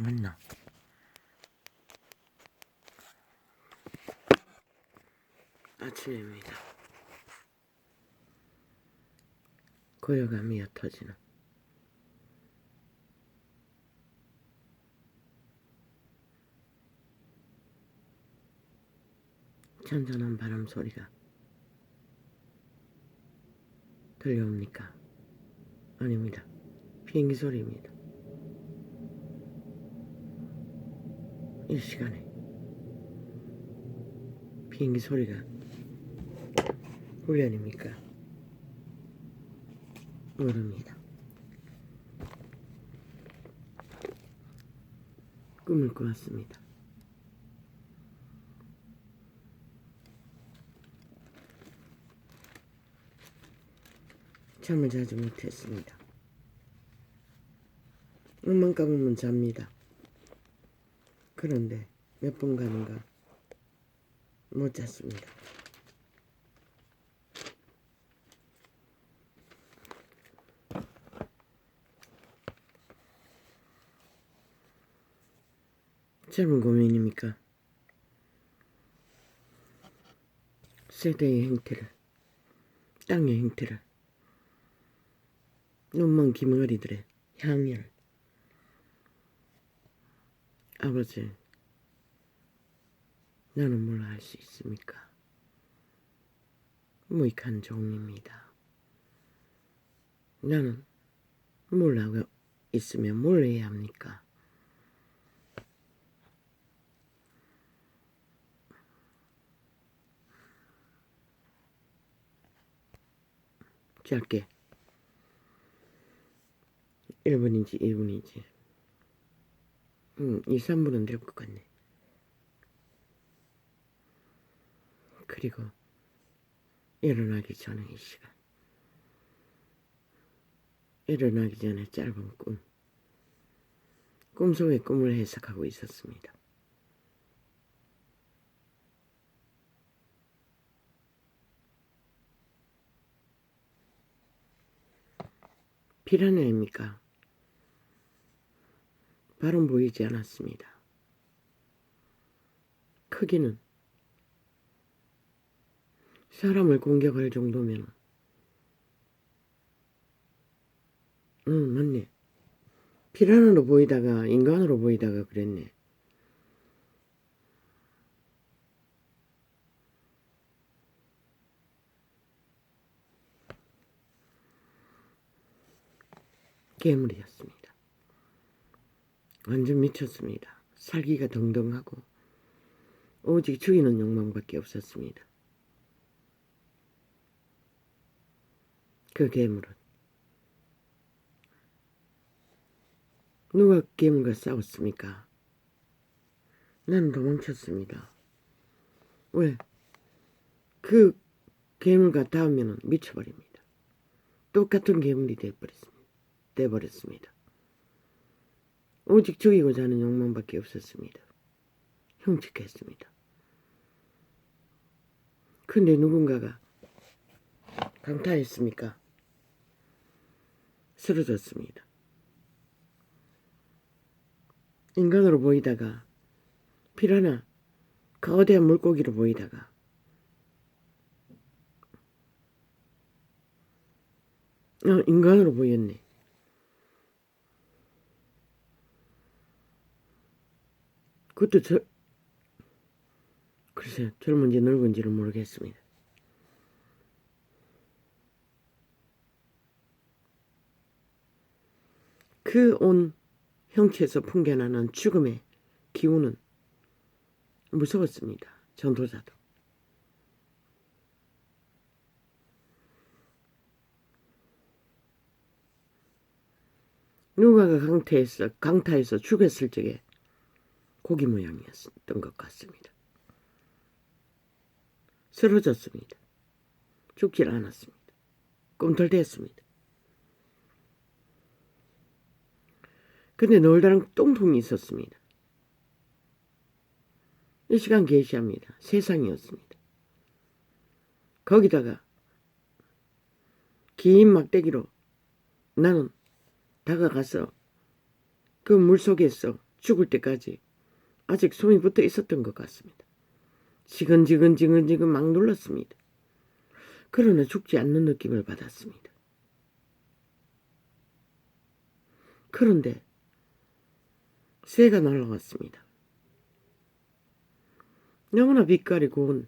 맞나? 아침입니다. 고요감이 옅어지는 잔잔한 바람 소리가 들려옵니까? 아닙니다. 비행기 소리입니다. 이 시간에 비행기 소리가 훈련입니까? 모릅니다. 꿈을 꾸었습니다. 잠을 자지 못했습니다. 눈만 감으면 잡니다. 그런데 몇 번 가는가 못 잤습니다. 젊은 고민입니까? 세대의 행태를, 땅의 행태를, 눈먼 기머리들의 향연을 아버지, 나는 뭘 알 수 있습니까? 무익한 종입니다. 나는 뭘 하고 있으면 뭘 해야 합니까? 짧게 1분인지 2분인지 2, 3분은 될 것 같네. 그리고 일어나기 전에 이 시간, 일어나기 전에 짧은 꿈속의 꿈을 해석하고 있었습니다. 피라냐입니까? 발은 보이지 않았습니다. 크기는 사람을 공격할 정도면 맞네. 피라냐로 보이다가 인간으로 보이다가 그랬네. 괴물이었습니다. 완전 미쳤습니다. 살기가 덩덩하고 오직 죽이는 욕망밖에 없었습니다. 그 괴물은 누가 괴물과 싸웠습니까? 나는 도망쳤습니다. 왜? 그 괴물과 닿으면 미쳐버립니다. 똑같은 괴물이 돼버렸습니다. 오직 죽이고자 하는 욕망밖에 없었습니다. 흉측했습니다. 근데 누군가가 강타했습니까? 쓰러졌습니다. 인간으로 보이다가 피라냐 거대한 물고기로 보이다가 인간으로 보였네. 그것도 글쎄 젊은지 늙은지를 모르겠습니다. 그 온 형체에서 풍겨나는 죽음의 기운은 무서웠습니다. 전도자도. 누가가 강타해서 죽였을 적에 고기 모양이었던 것 같습니다. 쓰러졌습니다. 죽질 않았습니다. 꿈틀댔습니다. 근데 놀다랑 똥통이 있었습니다. 이 시간 계시합니다. 세상이었습니다. 거기다가 긴 막대기로 나는 다가가서 그 물속에서 죽을 때까지 아직 숨이 붙어 있었던 것 같습니다. 지근지근 막 눌렀습니다. 그러나 죽지 않는 느낌을 받았습니다. 그런데 새가 날아왔습니다. 너무나 빛깔이 고운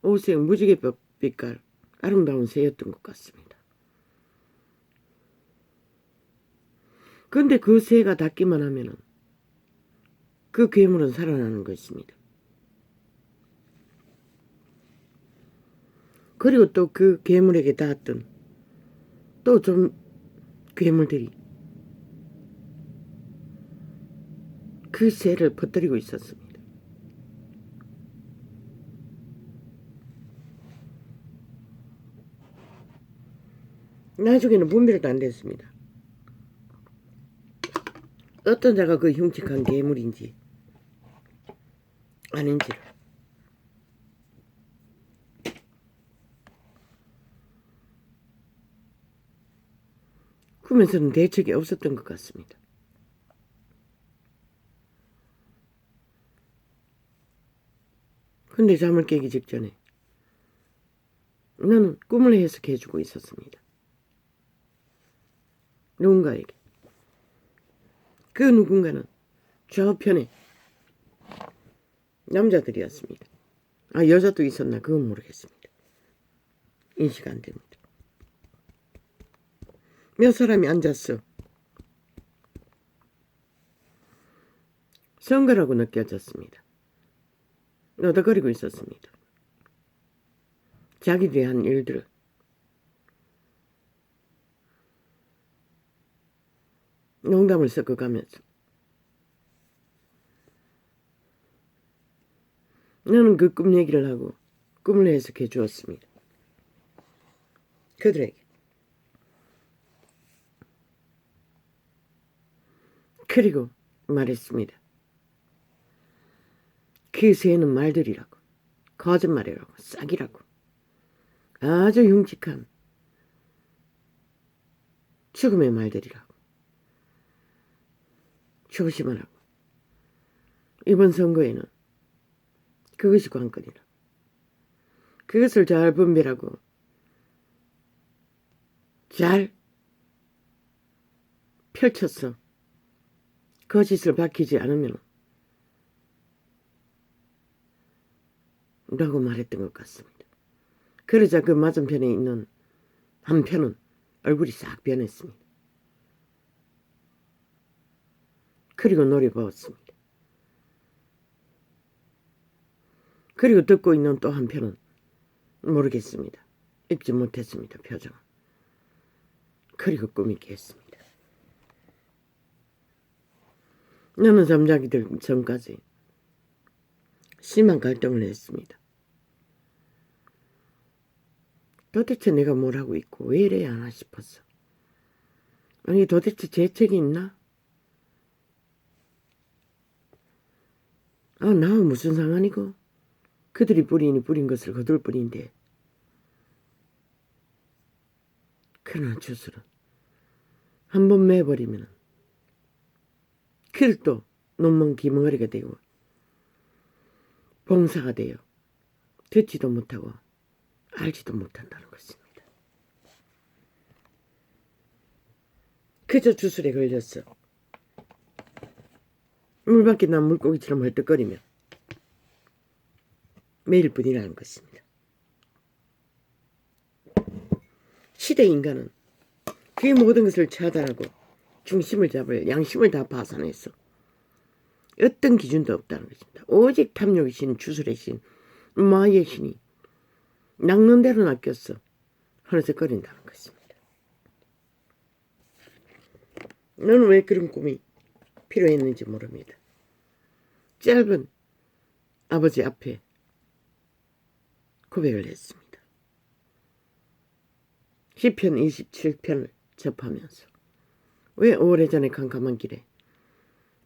오색 무지개 빛깔 아름다운 새였던 것 같습니다. 근데 그 새가 닿기만 하면은 그 괴물은 살아나는 것입니다. 그리고 또 그 괴물에게 닿았던 또 좀 괴물들이 그 새를 퍼뜨리고 있었습니다. 나중에는 분별도 안 됐습니다. 어떤 자가 그 흉측한 괴물인지 아닌지를. 꿈에서는 대책이 없었던 것 같습니다. 근데 잠을 깨기 직전에 나는 꿈을 해석해주고 있었습니다. 누군가에게. 그 누군가는 좌우편에 남자들이었습니다. 아, 여자도 있었나 그건 모르겠습니다. 인식 안 됩니다. 몇 사람이 앉았어. 선거라고 느껴졌습니다. 너덕거리고 있었습니다. 자기들이 한 일들을. 농담을 섞어가면서 나는 그 꿈 얘기를 하고 꿈을 해석해 주었습니다. 그들에게. 그리고 말했습니다. 그 새는 말들이라고, 거짓말이라고, 싹이라고, 아주 흉측한 죽음의 말들이라고. 조심하라고. 이번 선거에는 그것이 관건이라. 그것을 잘 분별하고 잘 펼쳐서 거짓을 밝히지 않으면 라고 말했던 것 같습니다. 그러자 그 맞은편에 있는 한편은 얼굴이 싹 변했습니다. 그리고 노려보았습니다. 그리고 듣고 있는 또 한편은 모르겠습니다. 읽지 못했습니다. 표정은. 그리고 꿈이 깼습니다. 나는 잠자기 전까지 심한 갈등을 했습니다. 도대체 내가 뭘 하고 있고 왜 이래야 하나 싶었어. 아니 도대체 재책이 있나? 아 나와 무슨 상관이고? 그들이 부린 것을 거둘 뿐인데. 그러나 주술은 한번 매버리면 그를 또 논문 기멍어리가 되고 봉사가 되어 듣지도 못하고 알지도 못한다는 것입니다. 그저 주술에 걸렸어. 물밖에 난 물고기처럼 헐떡거리며 매일뿐이라는 것입니다. 시대 인간은 그 모든 것을 차단하고 중심을 잡을 양심을 다 파산해서 어떤 기준도 없다는 것입니다. 오직 탐욕의 신, 주술의 신, 마의 신이 낚는 대로 낚였어 흐느적거린다는 것입니다. 너는 왜 그런 꿈이 필요했는지 모릅니다. 짧은 아버지 앞에 고백을 했습니다. 시편 27편을 접하면서 왜 오래전에 캄캄한 길에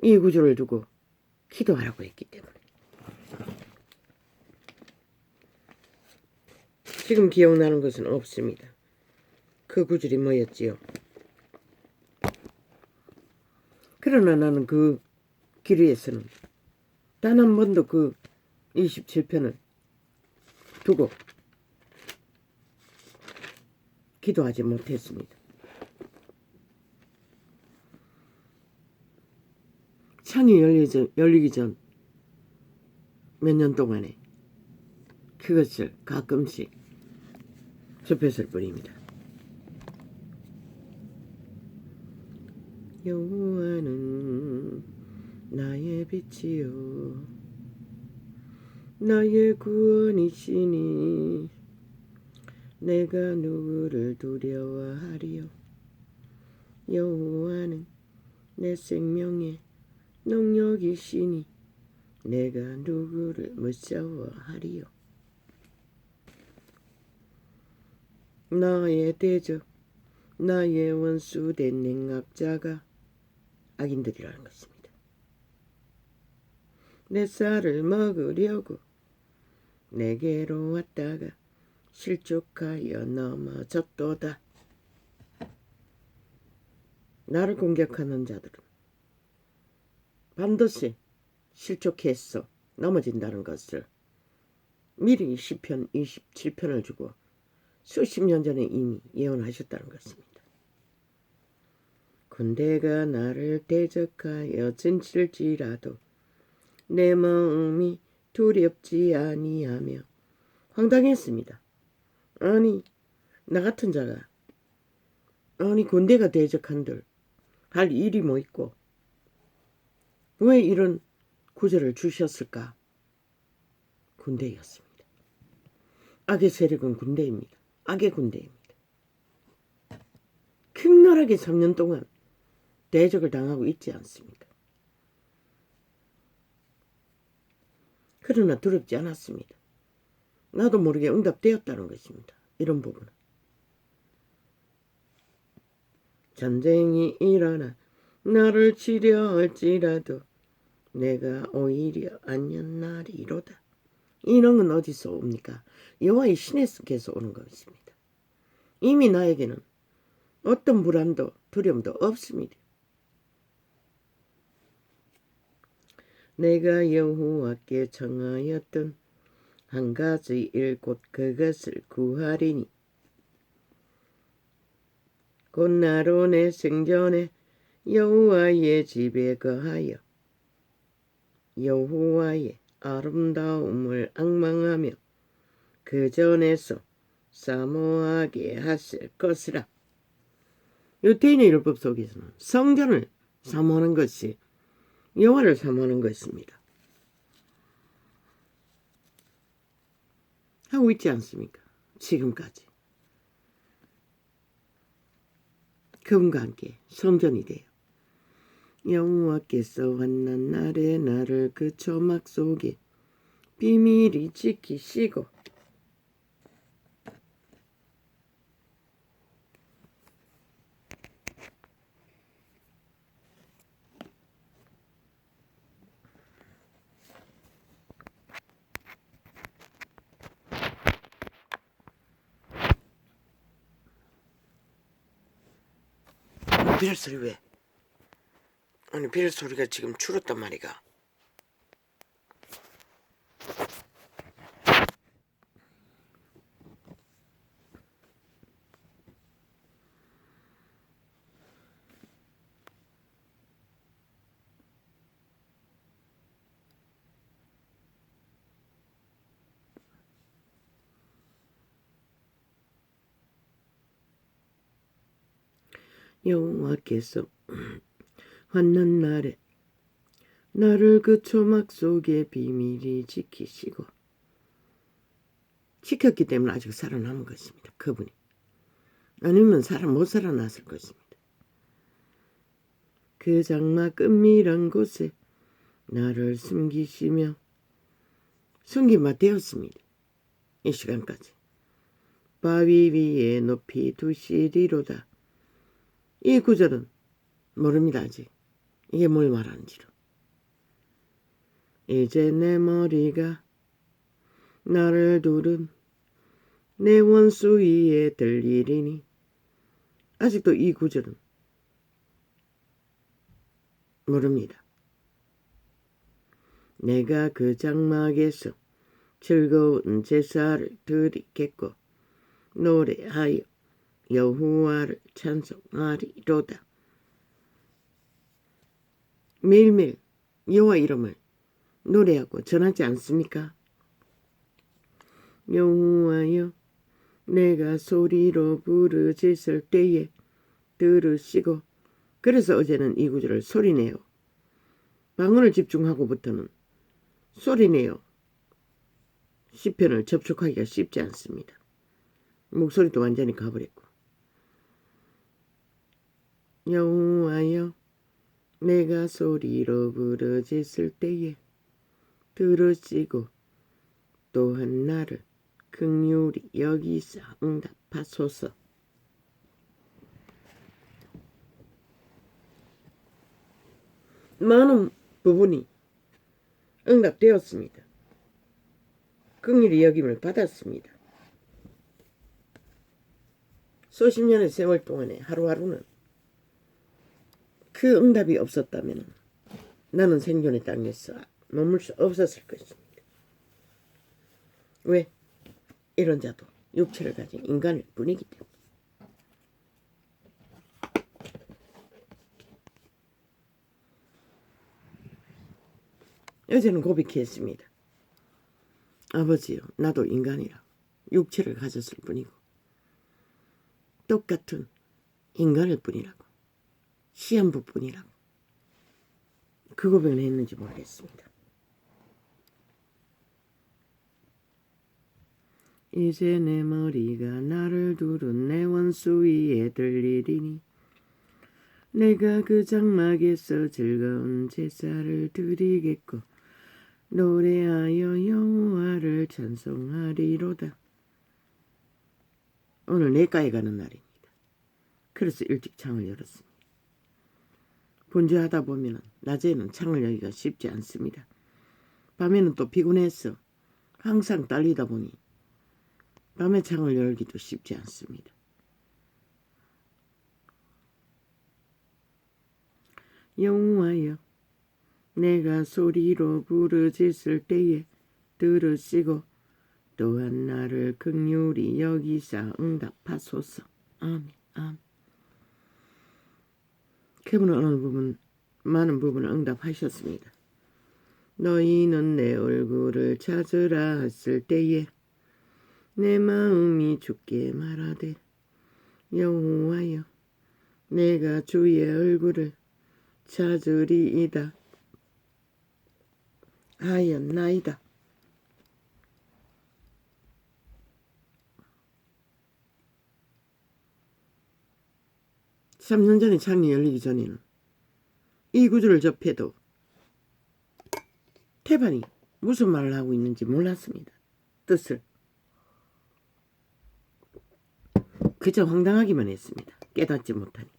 이 구절을 두고 기도하라고 했기 때문에. 지금 기억나는 것은 없습니다. 그 구절이 뭐였지요? 그러나 나는 그 지키기 위해서는 단 한 번도 그 27편을 두고 기도하지 못했습니다. 창이 열리기 전 몇 년 동안에 그것을 가끔씩 접했을 뿐입니다. 여호와는 나의 빛이요 나의 구원이시니 내가 누구를 두려워하리요. 여호와는 내 생명의 능력이시니 내가 누구를 무서워하리요. 나의 대적 나의 원수된 능악자가 악인들이라는 것입니다. 내 쌀을 먹으려고 내게로 왔다가 실족하여 넘어졌도다. 나를 공격하는 자들은 반드시 실족해서 넘어진다는 것을 미리 시편 27편을 주고 수십 년 전에 이미 예언하셨다는 것입니다. 군대가 나를 대적하여 진칠지라도 내 마음이 두렵지 아니하며 황당했습니다. 아니 나 같은 자가 아니 군대가 대적한들 할 일이 뭐 있고 왜 이런 구절을 주셨을까? 군대였습니다. 악의 세력은 군대입니다. 악의 군대입니다. 극렬하게 3년 동안 대적을 당하고 있지 않습니까? 그러나 두렵지 않았습니다. 나도 모르게 응답되었다는 것입니다. 이런 부분은. 전쟁이 일어나 나를 치려 할지라도 내가 오히려 안전하리로다. 이런 건 어디서 옵니까? 여호와의 신에서 오는 것입니다. 이미 나에게는 어떤 불안도 두려움도 없습니다. 내가 여호와께 청하였던 한 가지 일 곧 그것을 구하리니 곧 나로 내 생전에 여호와의 집에 거하여 여호와의 아름다움을 앙망하며 그 전에서 사모하게 하실 것이라. 유대인의 율법 속에서는 성전을 사모하는 것이 여호와를 사모하는 것입니다. 하고 있지 않습니까? 지금까지. 그분과 함께 성전이 돼요. 여호와께서 환난 날에 나를 그 초막 속에 비밀히 지키시고 비를 소리 왜? 아니 비를 소리가 지금 줄었단 말이가. 여호와께서 환난 날에 나를 그 초막 속에 비밀히 지키시고 지켰기 때문에 아직 살아남은 것입니다. 그분이. 아니면 못 살아났을 것입니다. 그 장막 은밀한 곳에 나를 숨기시며 숨김바 되었습니다. 이 시간까지. 바위 위에 높이 두시리로다. 이 구절은 모릅니다. 아직. 이게 뭘 말하는지로. 이제 내 머리가 나를 두른 내 원수 위에 들리리니. 아직도 이 구절은 모릅니다. 내가 그 장막에서 즐거운 제사를 드리겠고 노래하여 여호와를 찬송하리로다. 매일매일 여호와 이름을 노래하고 전하지 않습니까? 여호와여 내가 소리로 부르짖을 때에 들으시고. 그래서 어제는 이 구절을 소리내요. 방언을 집중하고부터는 소리내요. 시편을 접촉하기가 쉽지 않습니다. 목소리도 완전히 가버렸고. 여호와여 내가 소리로 부르짖을 때에 들으시고 또한 나를 긍휼히 여기사 응답하소서. 많은 부분이 응답되었습니다. 긍휼히 여김을 받았습니다. 수십 년의 세월 동안에 하루하루는 그 응답이 없었다면 나는 생존의 땅에서 머물 수 없었을 것입니다. 왜? 이런 자도 육체를 가진 인간일 뿐이기 때문에. 어제는 고백했습니다. 아버지요, 나도 인간이라 육체를 가졌을 뿐이고 똑같은 인간일 뿐이라고, 시한부뿐이라고. 그 고백을 했는지 모르겠습니다. 이제 내 머리가 나를 두른 내 원수 위에 들리리니 내가 그 장막에서 즐거운 제사를 드리겠고 노래하여 여호와를 찬송하리로다. 오늘 내과에 가는 날입니다. 그래서 일찍 창을 열었습니다. 분주하다 보면 낮에는 창을 열기가 쉽지 않습니다. 밤에는 또 피곤해서 항상 떨리다 보니 밤에 창을 열기도 쉽지 않습니다. 여호와여 내가 소리로 부르짖을 때에 들으시고 또한 나를 긍휼히 여기사 응답하소서. 아멘. 아멘. 그분은 어느 부분, 많은 부분을 응답하셨습니다. 너희는 내 얼굴을 찾으라 했을 때에 내 마음이 주께 말하되 여호와여 내가 주의 얼굴을 찾으리이다 하였나이다. 삼 년 전에 창이 열리기 전에는 이 구절을 접해도 태반이 무슨 말을 하고 있는지 몰랐습니다. 뜻을. 그저 황당하기만 했습니다. 깨닫지 못하니.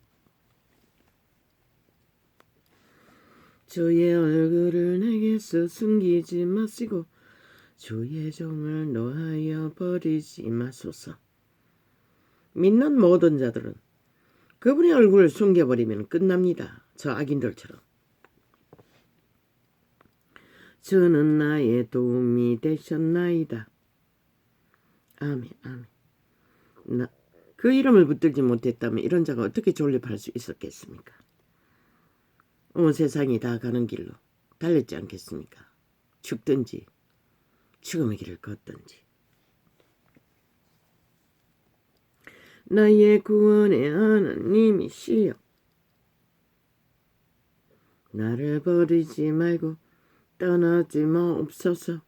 주의 얼굴을 내게서 숨기지 마시고 주의 종을 노하여 버리지 마소서. 믿는 모든 자들은 그분의 얼굴을 숨겨버리면 끝납니다. 저 악인들처럼. 주는 나의 도움이 되셨나이다. 아멘. 아멘. 그 이름을 붙들지 못했다면 이런 자가 어떻게 존립할 수 있었겠습니까? 온 세상이 다 가는 길로 달렸지 않겠습니까? 죽든지 죽음의 길을 걷든지. 나의 구원의 하나님이시여 나를 버리지 말고 떠나지 마옵소서.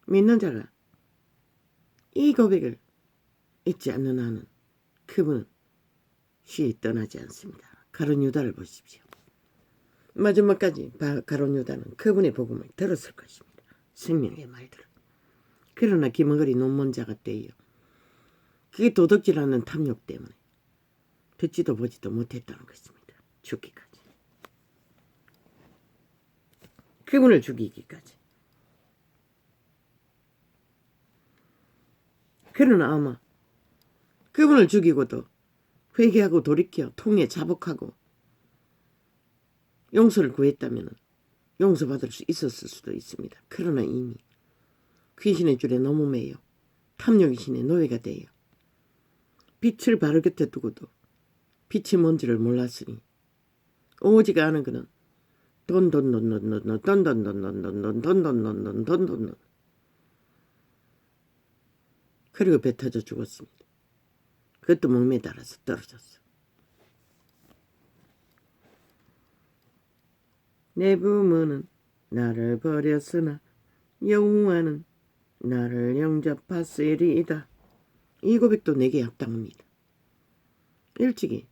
믿는 자가 이 고백을 잊지 않는 한은 그분은 쉬이 떠나지 않습니다. 가룟 유다를 보십시오. 마지막까지 가룟 유다는 그분의 복음을 들었을 것입니다. 생명의 말들을. 그러나 기머거리 논문 자가 되어 그게 도덕질하는 탐욕 때문에 듣지도 보지도 못했다는 것입니다. 죽기까지. 그분을 죽이기까지. 그러나 아마 그분을 죽이고도 회개하고 돌이켜 통에 자복하고 용서를 구했다면 용서받을 수 있었을 수도 있습니다. 그러나 이미 귀신의 줄에 너무 매여 탐욕귀신의 노예가 돼요. 빛을 바로 곁에 두고도 빛이 뭔지를 몰랐으니 오직 아는 그는 돈돈돈돈돈돈돈돈돈돈돈돈돈돈돈돈 그리고 배 터져 죽었습니다. 그것도 목매달아서 떨어졌어. 내 부모는 나를 버렸으나 여호와는 나를 영접하시리이다. 이 고백도 내게 합당합니다. 일찍이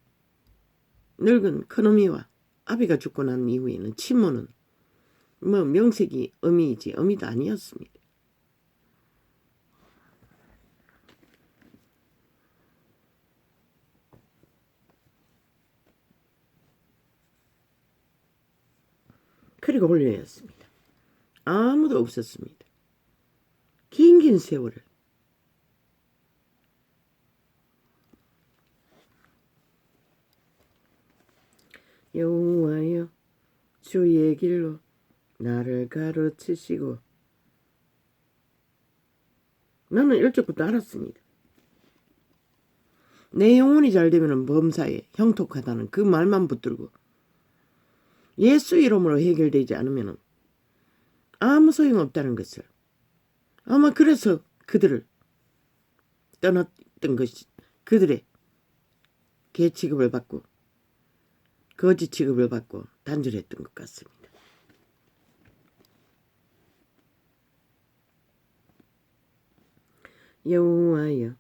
늙은 큰어미와 아비가 죽고 난 이후에는 친모는 명색이 어미이지 어미도 아니었습니다. 그리고 혼례였습니다. 아무도 없었습니다. 긴 세월을 여호와여 주의 길로 나를 가르치시고 나는 일찍부터 알았습니다. 내 영혼이 잘되면 범사에 형통하다는 그 말만 붙들고 예수 이름으로 해결되지 않으면 아무 소용없다는 것을 아마 그래서 그들을 떠났던 것이 그들의 개 취급을 받고 거지 취급을 받고 단절했던 것 같습니다. 여호와여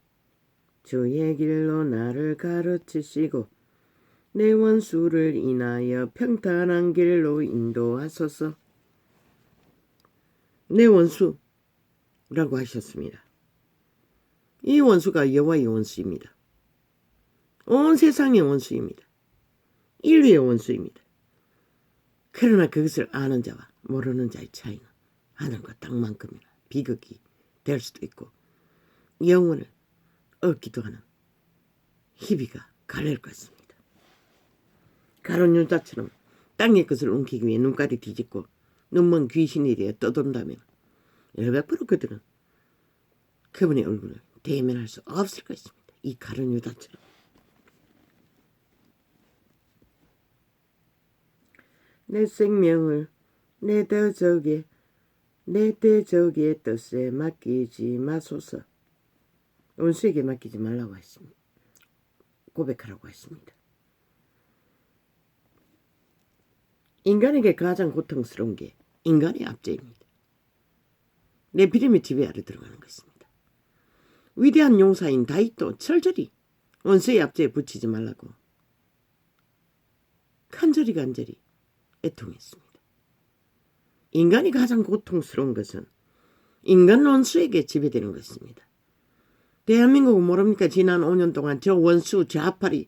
주의 길로 나를 가르치시고 내 원수를 인하여 평탄한 길로 인도하소서. 내 원수라고 하셨습니다. 이 원수가 여호와의 원수입니다. 온 세상의 원수입니다. 인류의 원수입니다. 그러나 그것을 아는 자와 모르는 자의 차이는 하늘과 땅만큼이나 비극이 될 수도 있고 영혼을 얻기도 하는 희비가 갈릴 것입니다. 가룟 유다처럼 땅의 것을 옮기기 위해 눈깔이 뒤집고 눈먼 귀신이 되어 떠돈다면 100% 그들은 그분의 얼굴을 대면할 수 없을 것입니다. 이 가룟 유다처럼. 내 생명을 내 대적의 뜻에 맡기지 마소서. 원수에게 맡기지 말라고 했습니다. 고백하라고 했습니다. 인간에게 가장 고통스러운 게 인간의 압제입니다. 내 비림의 지배 아래 들어가는 것입니다. 위대한 용사인 다윗도 철저히 원수의 압제에 붙이지 말라고 간절히 애통했습니다. 인간이 가장 고통스러운 것은 인간 원수에게 지배되는 것입니다. 대한민국은 모릅니까? 지난 5년 동안 저 원수 좌파리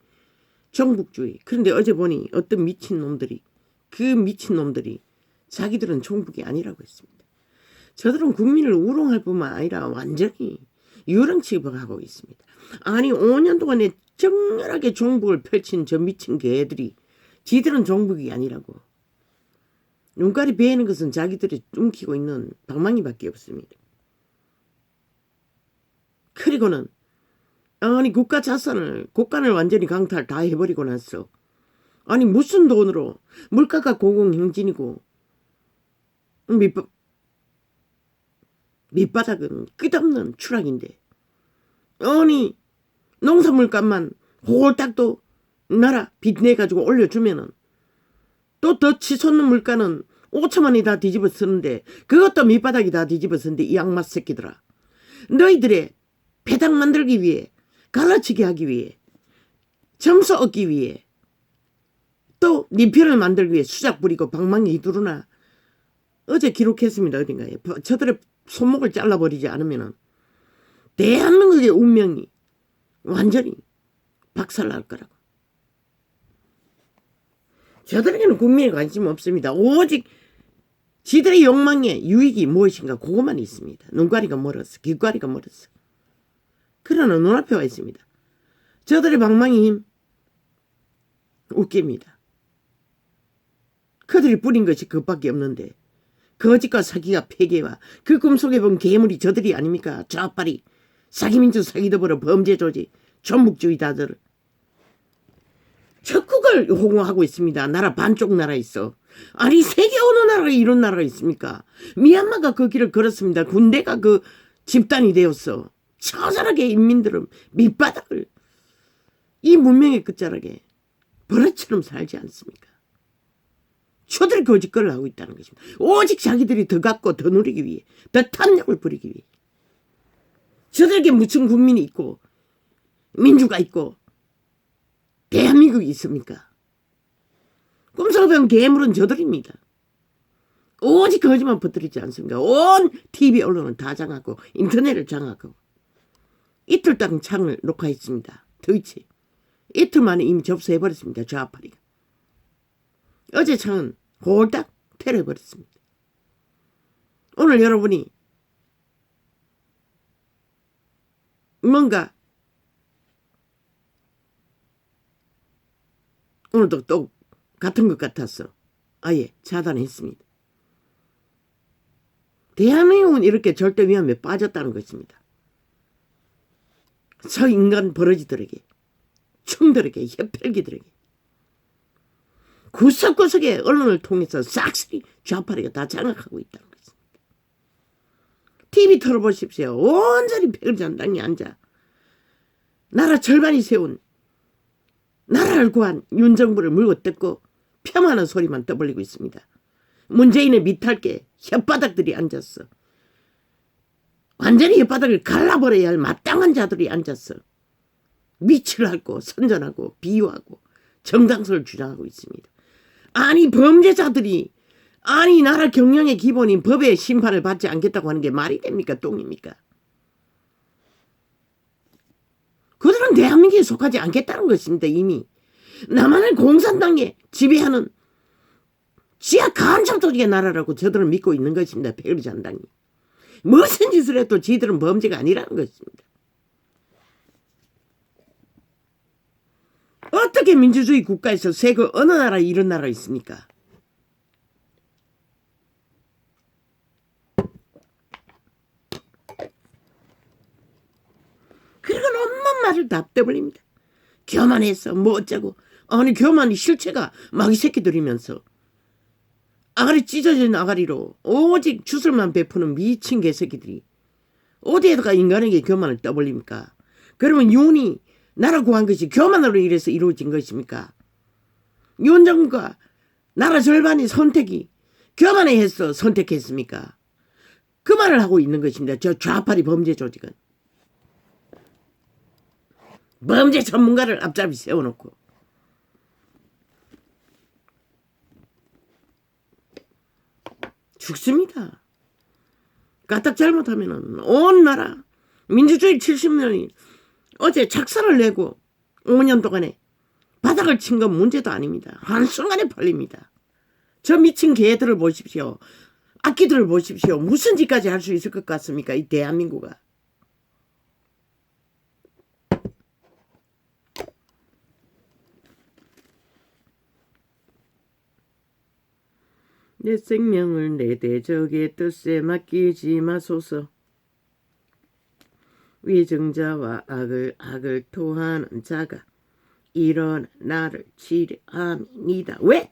종북주의. 그런데 어제 보니 어떤 미친놈들이 자기들은 종북이 아니라고 했습니다. 저들은 국민을 우롱할 뿐만 아니라 완전히 유령 취급하고 있습니다. 아니 5년 동안에 정렬하게 종북을 펼친 저 미친 개들이 지들은 종북이 아니라고. 눈깔이 베이는 것은 자기들이 움키고 있는 방망이밖에 없습니다. 그리고는 아니 국가 자산을 국간을 완전히 강탈 다 해버리고 났어. 아니 무슨 돈으로 물가가 고공행진이고 밑바닥은 끝없는 추락인데 아니 농산물값만 홀딱 또 나라 빚내가지고 올려주면은 또 더 치솟는 물가는 5천 원이 다 뒤집어 쓰는데 그것도 밑바닥이 다 뒤집어 쓰는데 이 악마 새끼들아. 너희들의 배당 만들기 위해 갈라치기 하기 위해 점수 얻기 위해 또 네 편을 만들기 위해 수작 부리고 방망이 휘두르나. 어제 기록했습니다. 어딘가에. 저들의 손목을 잘라버리지 않으면 대한민국의 운명이 완전히 박살날 거라고. 저들에게는 국민의 관심 없습니다. 오직 지들의 욕망의 유익이 무엇인가 그것만 있습니다. 눈가리가 멀었어. 귓가리가 멀었어. 그러나 눈앞에 와 있습니다. 저들의 방망이 힘 웃깁니다. 그들이 뿌린 것이 그것밖에 없는데 거짓과 사기가 폐계와 그 꿈속에 본 괴물이 저들이 아닙니까? 좌빨이 사기민주 사기더불어 범죄조직 전묵주의자들 적국을 호응하고 있습니다. 나라 반쪽 나라 있어. 아니 세계 어느 나라에 이런 나라가 있습니까? 미얀마가 그 길을 걸었습니다. 군대가 그 집단이 되었어. 처절하게 인민들은 밑바닥을 이 문명의 끝자락에 버릇처럼 살지 않습니까? 저들이 거짓거리를 하고 있다는 것입니다. 오직 자기들이 더 갖고 더 누리기 위해 더 탐욕을 부리기 위해 저들에게 무슨 국민이 있고 민주가 있고 대한민국이 있습니까? 꿈속에 괴물은 저들입니다. 오직 거짓만 퍼뜨리지 않습니까? 온 TV 언론은 다 장악하고 인터넷을 장악하고 이틀 동안 창을 녹화했습니다. 트위치 이틀 만에 이미 접수해버렸습니다. 좌파리가. 어제 창은 홀딱 테러해버렸습니다. 오늘 여러분이 뭔가 오늘도 또 같은 것 같았어. 아예 차단했습니다. 대한민국은 이렇게 절대 위험에 빠졌다는 것입니다. 서인간 버러지들에게 충들에게 협혈기들에게 구석구석에 언론을 통해서 싹쓸이 좌파리가 다 장악하고 있다는 것입니다. TV 틀어보십시오. 온전히 백을장당에 앉아 나라 절반이 세운 나라를 구한 윤정부를 물고 뜯고 폄하하는 소리만 떠벌리고 있습니다. 문재인의 밑할게 혓바닥들이 앉았어. 완전히 혓바닥을 갈라버려야 할 마땅한 자들이 앉았어. 미치를 앓고 선전하고 비유하고 정당성을 주장하고 있습니다. 아니 범죄자들이 아니 나라 경영의 기본인 법의 심판을 받지 않겠다고 하는 게 말이 됩니까? 똥입니까? 그들은 대한민국에 속하지 않겠다는 것입니다. 이미 남한을 공산당에 지배하는 지하 간첩조직의 나라라고 저들은 믿고 있는 것입니다. 백의장당이 무슨 짓을 해도 지들은 범죄가 아니라는 것입니다. 어떻게 민주주의 국가에서 세계 어느 나라에 이런 나라가 있습니까? 그리고 온몸 말을 다 떠벌립니다. 교만해서 뭐 어쩌고 아니 교만이 실체가 마귀 새끼들이면서 아가리 찢어진 아가리로 오직 주술만 베푸는 미친 개새끼들이 어디에다가 인간에게 교만을 떠벌립니까? 그러면 윤이 나라 구한 것이 교만으로 이래서 이루어진 것입니까? 윤 정부가 나라 절반의 선택이 교만에 해서 선택했습니까? 그 말을 하고 있는 것입니다. 저 좌파리 범죄 조직은. 범죄 전문가를 앞잡이 세워놓고 죽습니다. 까딱 잘못하면 온 나라 민주주의 70년이 어제 작사를 내고 5년 동안에 바닥을 친 건 문제도 아닙니다. 한순간에 팔립니다. 저 미친 개들을 보십시오. 악기들을 보십시오. 무슨 짓까지 할 수 있을 것 같습니까? 이 대한민국아. 내 생명을 내 대적의 뜻에 맡기지 마소서. 위증자와 악을 토하는 자가 이런 나를 치료합니다. 왜?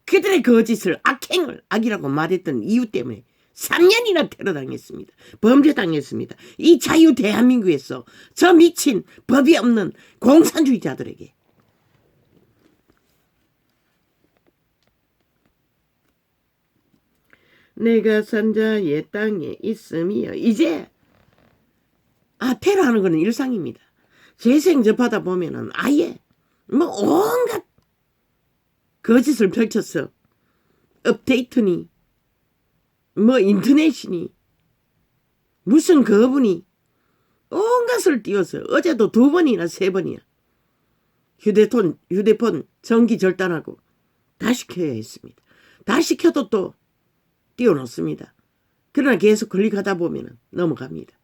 그들의 거짓을 악행을 악이라고 말했던 이유 때문에 3년이나 테러당했습니다. 범죄당했습니다. 이 자유 대한민국에서 저 미친 법이 없는 공산주의자들에게. 내가 산 자의 땅에 있으며 이제 테러하는 것은 일상입니다. 재생 접하다 보면은 아예 뭐 온갖 거짓을 펼쳐서 업데이트니 뭐 인터넷이니 무슨 거부니 온갖을 띄워서 어제도 2번이나 3번이나 휴대폰 전기 절단하고 다시 켜야 했습니다. 다시 켜도 또 띄워놓습니다. 그러나 계속 클릭하다 보면 넘어갑니다.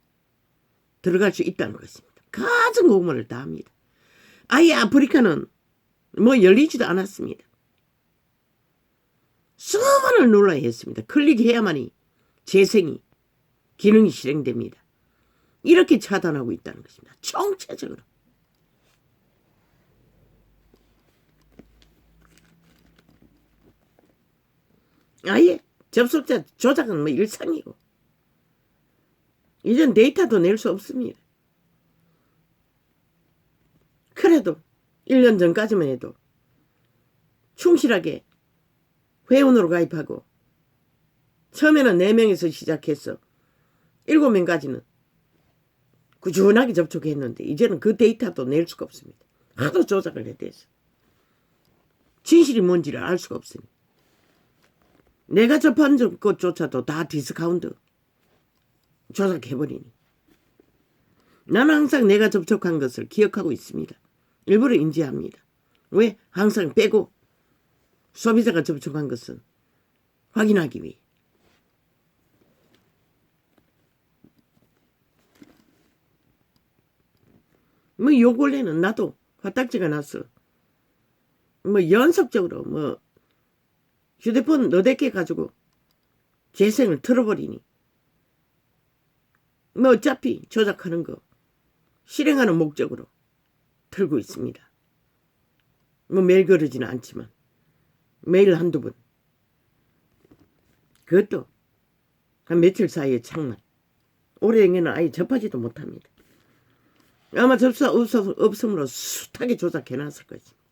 들어갈 수 있다는 것입니다. 가진 공무원을 다 합니다. 아예 아프리카는 뭐 열리지도 않았습니다. 수많은 눌러야 했습니다. 클릭해야만이 재생이 기능이 실행됩니다. 이렇게 차단하고 있다는 것입니다. 총체적으로. 아예 접속자 조작은 뭐 일상이고 이젠 데이터도 낼 수 없습니다. 그래도 1년 전까지만 해도 충실하게 회원으로 가입하고 처음에는 4명에서 시작해서 7명까지는 꾸준하게 접촉했는데 이제는 그 데이터도 낼 수가 없습니다. 하도 조작을 해대서 진실이 뭔지를 알 수가 없습니다. 내가 접한 것조차도 다 디스카운트 조작해버리니 나는 항상 내가 접촉한 것을 기억하고 있습니다. 일부러 인지합니다. 왜? 항상 빼고 소비자가 접촉한 것은 확인하기 위해. 뭐 요 근래는 나도 화딱지가 났어. 뭐 연속적으로 뭐 휴대폰 너댓 개 가지고 재생을 틀어버리니 뭐 어차피 조작하는 거 실행하는 목적으로 틀고 있습니다. 뭐 매일 그러지는 않지만 매일 한두 번. 그것도 한 며칠 사이에 창만. 올해에는 아예 접하지도 못합니다. 아마 접수 없음으로 숱하게 조작해놨을 것입니다.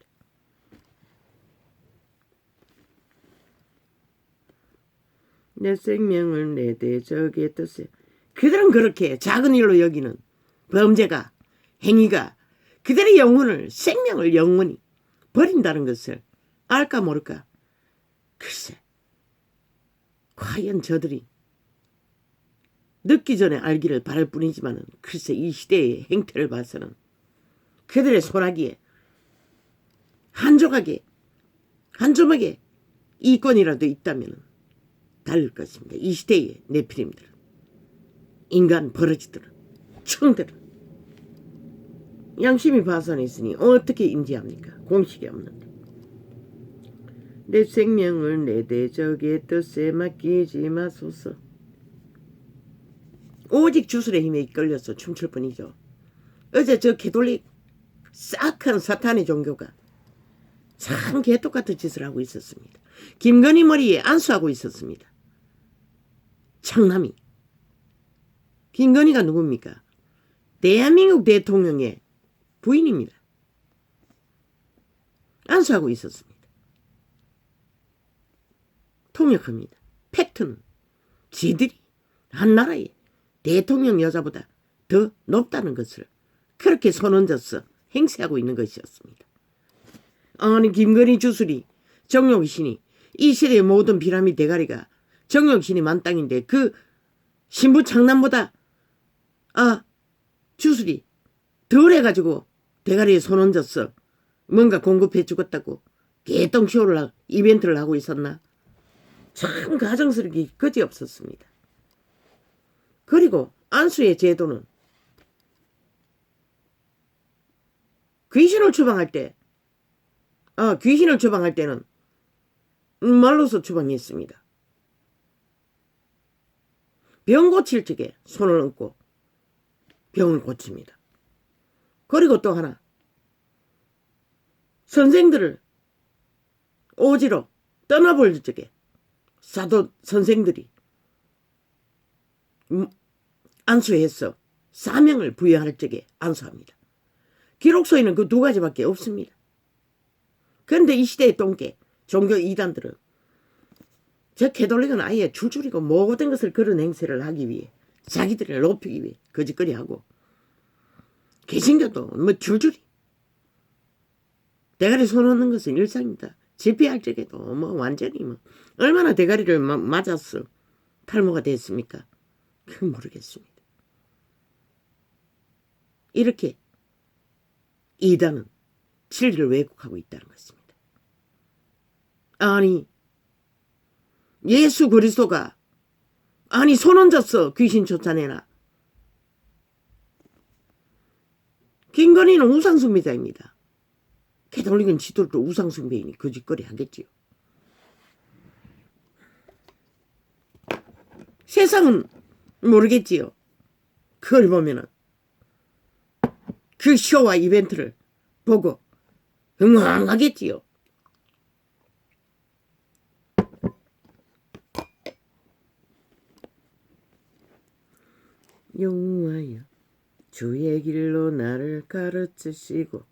내 생명을 내 대적의 뜻에 그들은 그렇게 작은 일로 여기는 범죄가 행위가 그들의 영혼을 생명을 영원히 버린다는 것을 알까 모를까. 글쎄 과연 저들이 늦기 전에 알기를 바랄 뿐이지만 글쎄 이 시대의 행태를 봐서는 그들의 소나기에 한 조각에 한 조막에 이권이라도 있다면 달릴 것입니다. 이 시대의 네피림들은 인간 버러지들은 충들은 양심이 파산했으니 어떻게 인지합니까? 공식이 없는데. 내 생명을 내 대적의 뜻에 맡기지 마소서. 오직 주술의 힘에 이끌려서 춤출 뿐이죠. 어제 저 개돌릭 싹한 사탄의 종교가 참 개똑같은 짓을 하고 있었습니다. 김건희 머리에 안수하고 있었습니다. 창남이. 김건희가 누굽니까? 대한민국 대통령의 부인입니다. 안수하고 있었습니다. 통역합니다. 팩트는 지들이 한 나라의 대통령 여자보다 더 높다는 것을 그렇게 손얹어서 행세하고 있는 것이었습니다. 아니 김건희 주술이 정용신이 이 시대의 모든 피라미드 대가리가 정용신이 만땅인데 그 신부 창남보다 주술이 덜 해가지고 대가리에 손얹어서 뭔가 공급해 주겠다고 개똥쇼를 이벤트를 하고 있었나? 참 가정스럽게 그지없었습니다. 그리고 안수의 제도는 귀신을 추방할 때는 말로서 추방했습니다. 병 고칠 적에 손을 얹고 병을 고칩니다. 그리고 또 하나 선생들을 오지로 떠나볼 적에 사도 선생들이 안수해서 사명을 부여할 적에 안수합니다. 기록서에는 그 2가지밖에 없습니다. 그런데 이 시대의 똥개 종교 이단들은 저 개돌릭은 아예 줄줄이고 모든 것을 그런 행세를 하기 위해 자기들을 높이기 위해 거짓거리하고 개신교도 뭐 줄줄이 대가리 손 얹는 것은 일상입니다. 집회할 적에도 뭐 완전히 뭐 얼마나 대가리를 맞았어 탈모가 됐습니까? 그건 모르겠습니다. 이렇게 이단은 진리를 왜곡하고 있다는 것입니다. 아니 예수 그리스도가 손 얹었어 귀신 쫓아내나. 김건희는 우상숭배자입니다. 개돌릭은 지도를 우상숭배이니 거짓거리 하겠지요. 세상은 모르겠지요. 그걸 보면은 그 쇼와 이벤트를 보고 흥황하겠지요. 여호와여 주의 길로 나를 가르치시고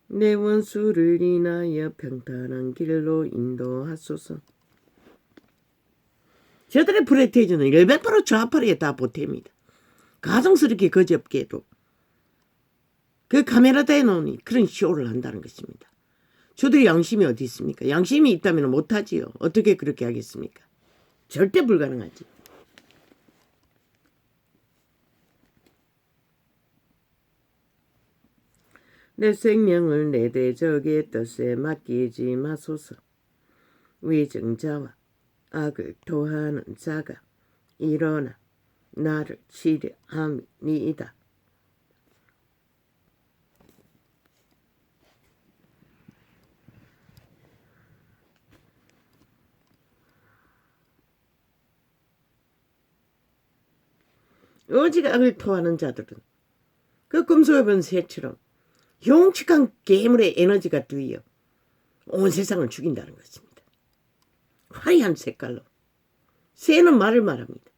내 원수를 인하여 평탄한 길로 인도하소서. 저들의 프레테이즈는 100% 좌파리에 다 보탭니다. 가정스럽게 거지없게도 그 카메라대에 놓으니 그런 쇼를 한다는 것입니다. 저들이 양심이 어디 있습니까? 양심이 있다면 못하지요. 어떻게 그렇게 하겠습니까? 절대 불가능하지. 내 생명을 내 대적의 뜻에 맡기지 마소서. 위증자와 악을 토하는 자가 일어나 나를 치려함이니이다. 오직 악을 토하는 자들은 그 금속에 본 새처럼 용측한 괴물의 에너지가 뒤이어 온 세상을 죽인다는 것입니다. 화려한 색깔로 새는 말을 말합니다.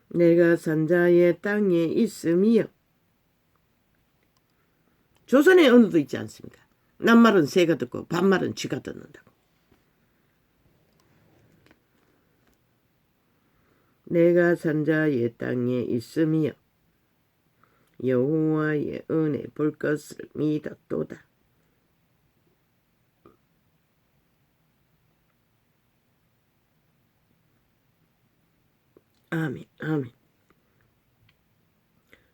내가 산자의 땅에 있음이여. 조선의 언어도 있지 않습니까? 남말은 새가 듣고 반말은 쥐가 듣는다고. 내가 산자의 땅에 있음이여 여호와의 은혜 볼 것을 믿었도다. 아멘, 아멘.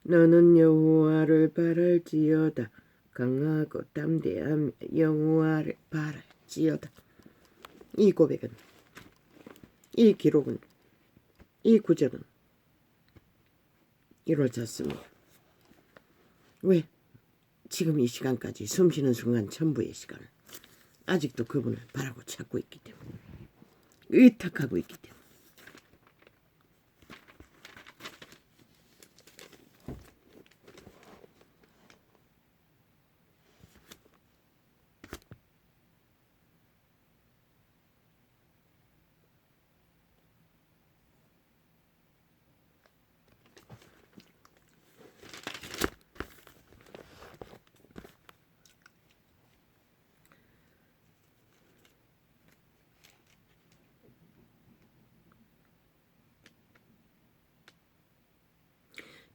너는 여호와를 바랄지어다. 강하고 담대하며 여호와를 바랄지어다. 이 고백은, 이 기록은, 이 구절은 이루어졌습니다. 왜? 지금 이 시간까지 숨쉬는 순간 전부의 시간을 아직도 그분을 바라고 찾고 있기 때문에, 의탁하고 있기 때문에.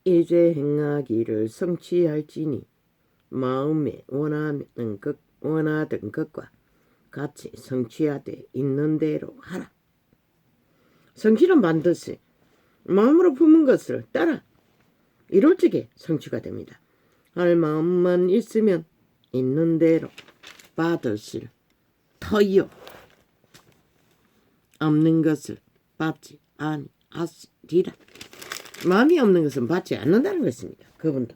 이제 행하기를 성취할지니 마음에 원하던 것과 같이 성취하되 있는 대로 하라. 성취는 반드시 마음으로 품은 것을 따라 이룰 적에 성취가 됩니다. 할 마음만 있으면 있는 대로 받으실 터이요 없는 것을 받지 아니하시리라. 마음이 없는 것은 받지 않는다는 것입니다. 그분도.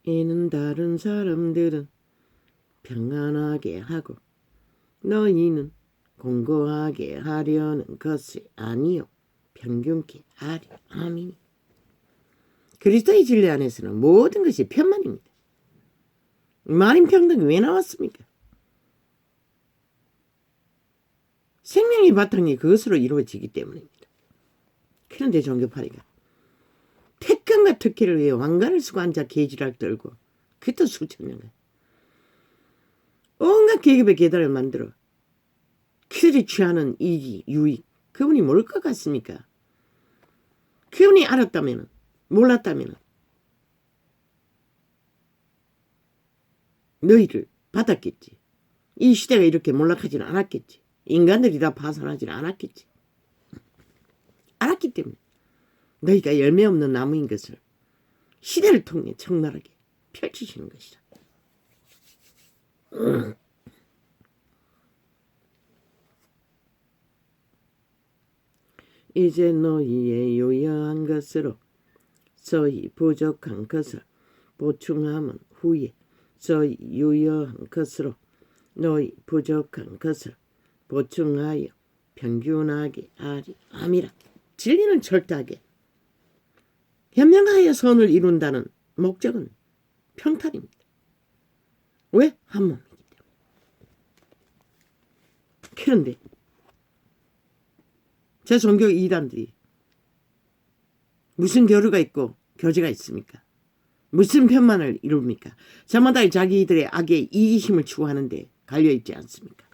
이는 다른 사람들은 평안하게 하고 너희는 공고하게 하려는 것이 아니요 평균케 하리. 아멘. 그리스도의 진리 안에서는 모든 것이 편만입니다. 만인평등이 왜 나왔습니까? 생명의 바탕이 그것으로 이루어지기 때문입니다. 그런데 종교파리가 택감과 특혜를 위해 왕관을 쓰고 앉아 계지랄 떨고 그것도 수천 년간 온갖 계급의 계단을 만들어 그들이 취하는 이익, 유익, 그분이 뭘 것 같습니까? 그분이 알았다면, 몰랐다면 너희를 받았겠지. 이 시대가 이렇게 몰락하지는 않았겠지. 인간들이 다 파산하지는 않았겠지. 알았기 때문에 너희가 열매 없는 나무인 것을 시대를 통해 적나라하게 펼치시는 것이다. 이제 너희의 요여한 것으로 저희 부족한 것을 보충함은 후에 저 유효한 것으로 너희 부족한 것을 보충하여 평균하게 하리 함이라. 진리는 철저하게 현명하여 선을 이룬다는 목적은 평탄입니다. 왜? 한 몸이기 때문에. 그런데 제 종교 이단들이 무슨 교류가 있고 교제가 있습니까? 무슨 편만을 이룹니까? 저마다 자기들의 악의 이기심을 추구하는데 갈려있지 않습니까?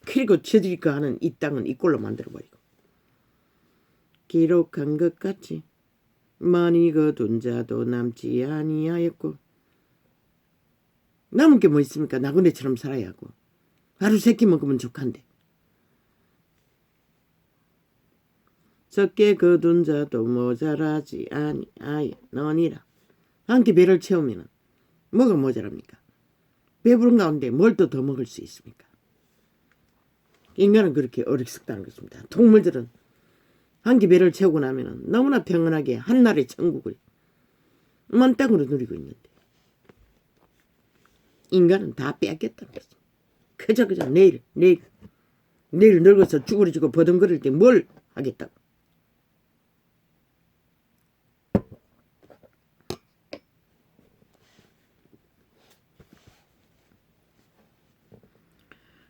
그리고 저들이 거하는 이 땅은 이 꼴로 만들어버리고 기록한 것 같이 많이 거둔 자도 남지 아니하였고 남은 게 뭐 있습니까? 나그네처럼 살아야 하고 하루 3끼 먹으면 족한데 적게 거둔 자도 모자라지 아니하였느니라. 한 끼 배를 채우면 뭐가 모자랍니까? 배부른 가운데 뭘 또 더 먹을 수 있습니까? 인간은 그렇게 어리석다는 것입니다. 동물들은 한 끼 배를 채우고 나면 너무나 평온하게 한나라의 천국을 먼 땅으로 누리고 있는데 인간은 다 뺏겼다는 것입니다. 그저 내일 늙어서 쭈그러지고 버둥거릴 때 뭘 하겠다고.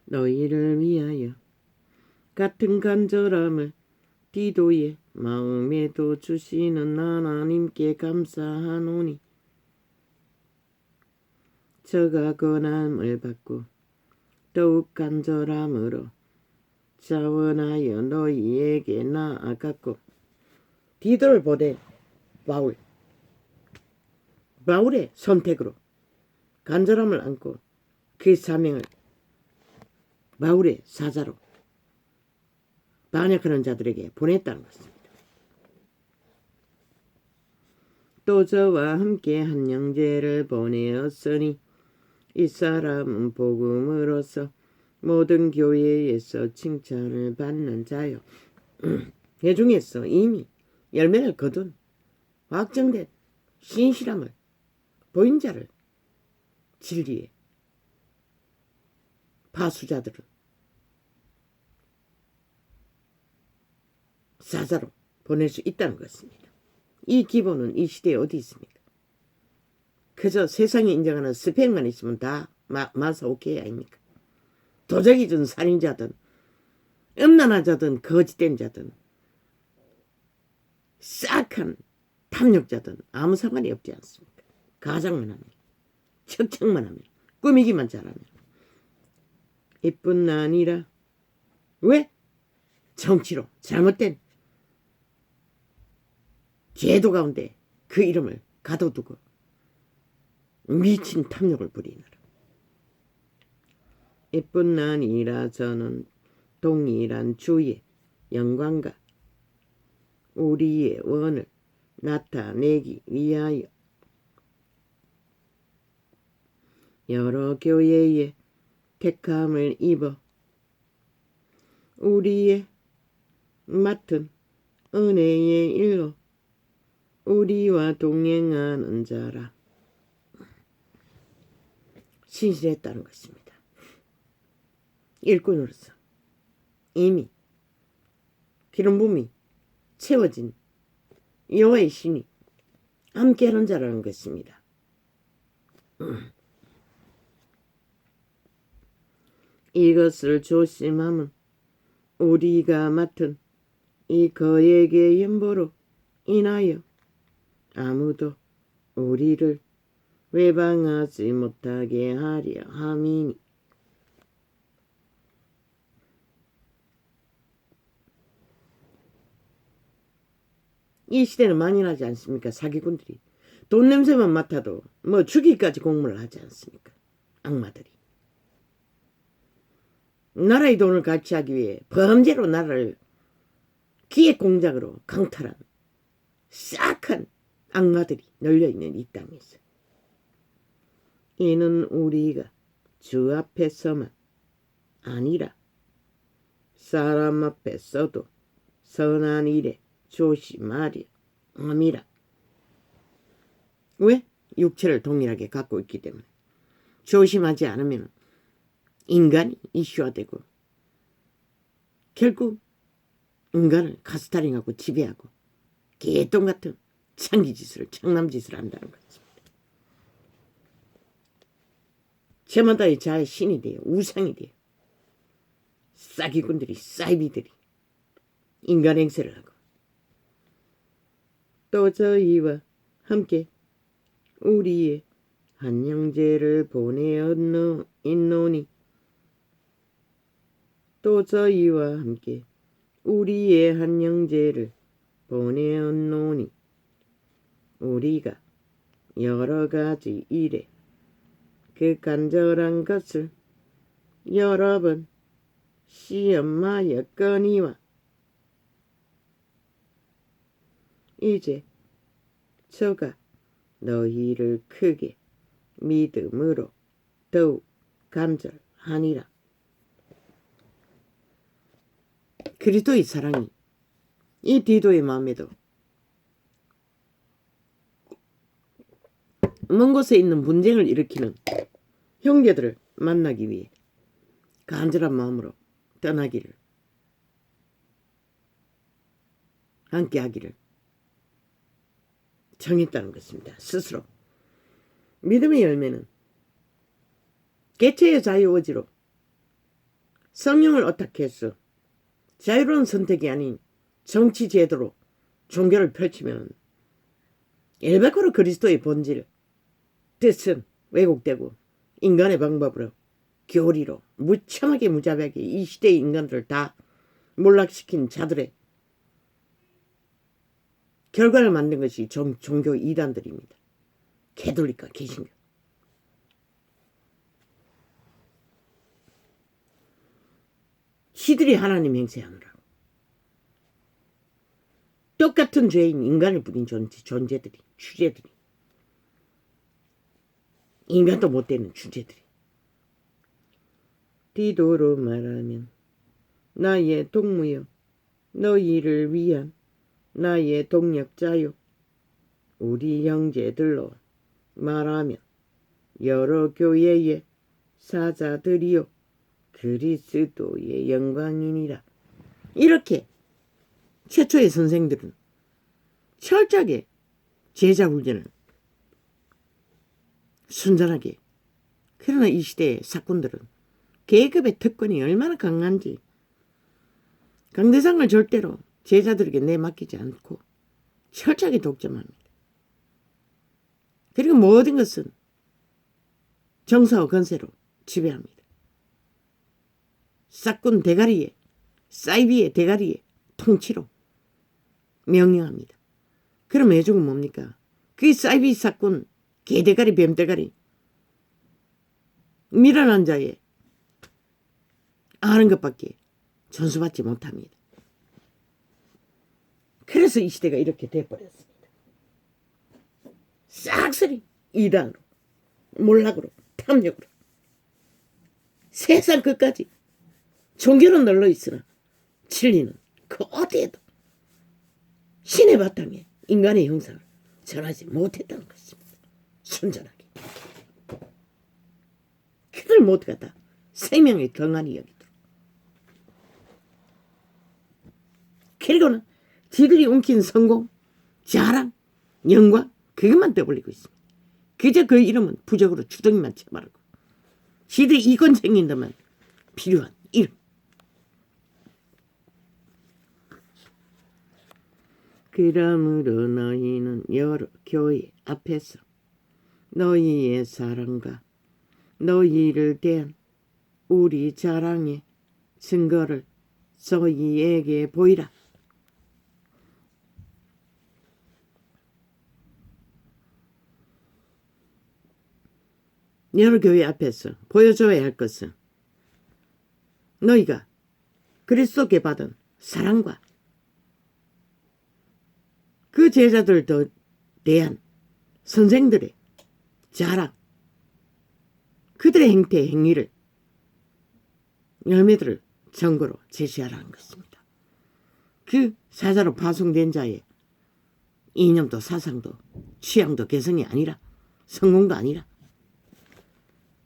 너희를 위하여 같은 간절함을 디도의 마음에도 주시는 하나님께 감사하노니 저가 권함을 받고 더욱 간절함으로 자원하여 너희에게 나아갔고. 디도를 보내 바울의 선택으로 간절함을 안고 그 사명을 바울의 사자로 반역하는 자들에게 보냈다는 것입니다. 또 저와 함께 한 형제를 보내었으니 이 사람은 복음으로서 모든 교회에서 칭찬을 받는 자요. 그 중에서 이미 열매를 거둔 확정된 신실함을 보인 자를 진리의 파수자들을 사자로 보낼 수 있다는 것입니다. 이 기본은 이 시대에 어디 있습니까? 그저 세상이 인정하는 스펙만 있으면 다 마사 오케이 아닙니까? 도적이든 살인자든 음란하자든 거짓된 자든 싹한 탐욕자든 아무 상관이 없지 않습니까? 가장만 하면, 척척만 하면, 꾸미기만 잘하면 이뿐 아니라 왜? 정치로 잘못된 제도 가운데 그 이름을 가둬두고 미친 탐욕을 부리느라. 이뿐 아니라 저는 동일한 주의 영광과 우리의 원을 나타내기 위하여 여러 교회의 택함을 입어 우리의 맡은 은혜의 일로 우리와 동행하는 자라. 신실했다는 것입니다. 일꾼으로서 이미 기름 부음이 채워진 여호와의 신이 함께하는 자라는 것입니다. 이것을 조심함은 우리가 맡은 이 거액의 연보로 인하여 아무도 우리를 외방하지 못하게 하려 함이니. 이 시대는 많이 나지 않습니까? 사기꾼들이 돈 냄새만 맡아도 뭐 죽이기까지 공모를 하지 않습니까? 악마들이 나라의 돈을 갈취하기 위해 범죄로 나라를 기획 공작으로 강탈한 싹한 악마들이 널려있는 이 땅에서 이는 우리가 주 앞에서만 아니라 사람 앞에서도 선한 일에 조심하려 함이라. 왜? 육체를 동일하게 갖고 있기 때문에 조심하지 않으면 인간이 이슈화되고 결국 인간을 카스타링하고 지배하고 개똥 같은 창기짓을 창남짓을 한다는 것입니다. 저마다의 자의 신이 돼요. 우상이 돼요. 싸기꾼들이 사이비들이 인간 행세를 하고 또 저희와 함께 우리의 한 형제를 보내었노니 또 저희와 함께 우리의 한 형제를 보내었노니 우리가 여러 가지 일에 그 간절한 것을 여러 번 시험하였거니와 이제 저가 너희를 크게 믿음으로 더욱 간절하니라. 그리스도의 사랑이 이 디도의 마음에도 먼 곳에 있는 분쟁을 일으키는 형제들을 만나기 위해 간절한 마음으로 떠나기를 함께 하기를 정했다는 것입니다. 스스로. 믿음의 열매는 개체의 자유의지로 성령을 어떻게 해서 자유로운 선택이 아닌 정치 제도로 종교를 펼치면 일백으로 그리스도의 본질, 뜻은 왜곡되고 인간의 방법으로 교리로 무참하게 무자비하게 이 시대의 인간들을 다 몰락시킨 자들의 결과를 만든 것이 종교 이단들입니다. 개돌리카 개신교. 시들이 하나님 행세하느라고 똑같은 죄인 인간을 부린 존재들이 주제들이 인간도 못되는 주제들이 디도로 말하면 나의 동무여 너희를 위한 나의 동력자요 우리 형제들로 말하면 여러 교회의 사자들이요 그리스도의 영광이니라. 이렇게 최초의 선생들은 철저하게 제자 훈련을 순전하게. 그러나 이 시대의 사꾼들은 계급의 특권이 얼마나 강한지 강대상을 절대로 제자들에게 내맡기지 않고 철저하게 독점합니다. 그리고 모든 것은 정사와 건세로 지배합니다. 사꾼 대가리에 사이비의 대가리에 통치로 명령합니다. 그럼 애족은 뭡니까? 그 사이비 사꾼 개대가리 뱀대가리 미련한 자의 아는 것밖에 전수받지 못합니다. 그래서 이 시대가 이렇게 돼버렸습니다. 싹쓸이 이단으로 몰락으로 탐욕으로 세상 끝까지 종교는 널려 있으나 진리는 그 어디에도 신의 바탕에 인간의 형상을 전하지 못했다는 것입니다. 순전하게. 그들 모두가 다 생명의 경안이 여기도록. 그리고는 지들이 옮긴 성공, 자랑, 영광 그것만 떠벌리고 있습니다. 그저 그 이름은 부적으로 주둥이만 쳐바르고 지들이 이권 생긴다면 필요한 이름. 그러므로 너희는 여러 교회 앞에서 너희의 사랑과 너희를 대한 우리 자랑의 증거를 저희에게 보이라. 여러 교회 앞에서 보여줘야 할 것은 너희가 그리스도께 받은 사랑과 그 제자들도 대한 선생들의 자랑, 그들의 행태, 행위를, 열매들을 증거로 제시하라는 것입니다. 그 사자로 파송된 자의 이념도 사상도 취향도 개성이 아니라 성공도 아니라.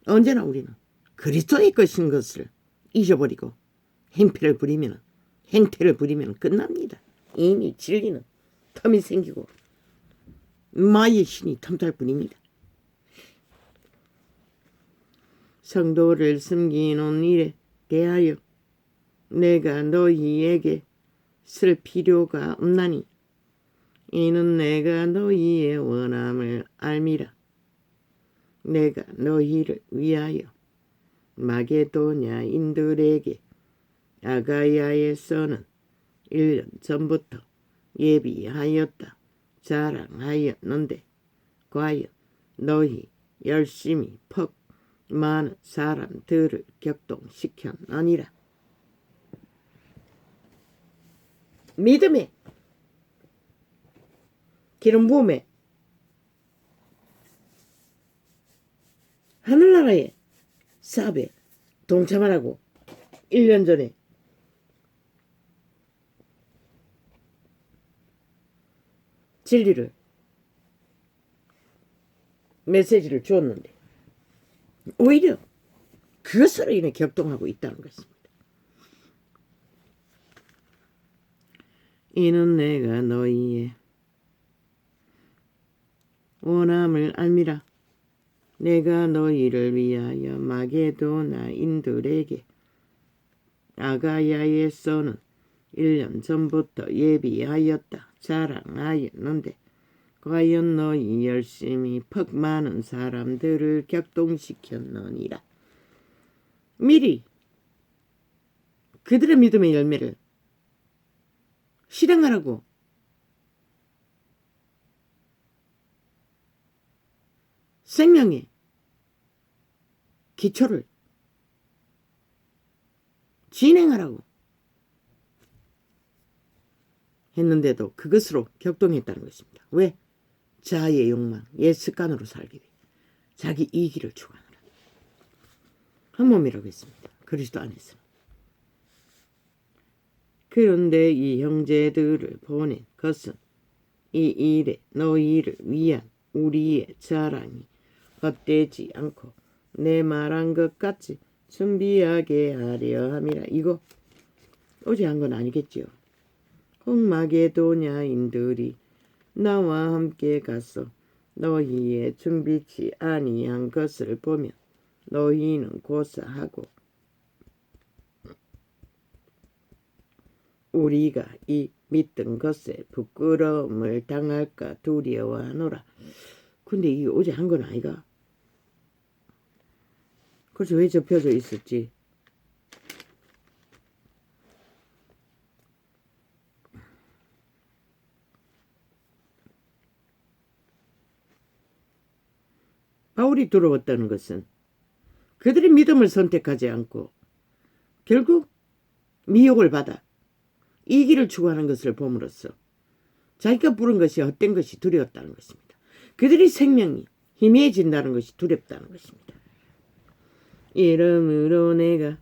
언제나 우리는 그리스도의 것인 것을 잊어버리고 행태를 부리면 끝납니다. 이미 진리는 텀이 생기고 마의 신이 틈탈 뿐입니다. 성도를 섬기는 일에 대하여 내가 너희에게 쓸 필요가 없나니 이는 내가 너희의 원함을 알미라. 내가 너희를 위하여 마게도냐인들에게 아가야에서는 1년 전부터 예비하였다 자랑하였는데 과연 너희 열심히 퍽 많은 사람들을 격동시켰느니라. 믿음에 기름 부음에 하늘나라의 사업에 동참하라고 1년 전에 진리를 메시지를 주었는데 오히려 그것으로 인해 격동하고 있다는 것입니다. 이는 내가 너희의 원함을 알미라. 내가 너희를 위하여 마게도나인들에게 아가야에서는 1년 전부터 예비하였다 자랑하였는데 과연 너희 열심히 퍽 많은 사람들을 격동시켰느니라. 미리 그들의 믿음의 열매를 실행하라고 생명의 기초를 진행하라고 했는데도 그것으로 격동했다는 것입니다. 왜? 자아의 욕망, 옛 습관으로 살기 위해 자기 이기를 추구하느라. 한 몸이라고 했습니다. 그리스도 안에서. 그런데 이 형제들을 보낸 것은 이 일에 너희를 위한 우리의 자랑이 헛되지 않고 내 말한 것 같이 준비하게 하려 함이라. 이거 어제 한 건 아니겠지요. 마게도냐인들이 나와 함께 가서 너희의 준비치 아니한 것을 보면 너희는 고사하고 우리가 이 믿던 것에 부끄러움을 당할까 두려워하노라. 근데 이게 어제 한 건 아이가? 그래서 왜 접혀져 있었지? 바울이 두려웠다는 것은 그들이 믿음을 선택하지 않고 결국 미혹을 받아 이기를 추구하는 것을 봄으로써 자기가 부른 것이 헛된 것이 두려웠다는 것입니다. 그들이 생명이 희미해진다는 것이 두렵다는 것입니다. 이러므로 내가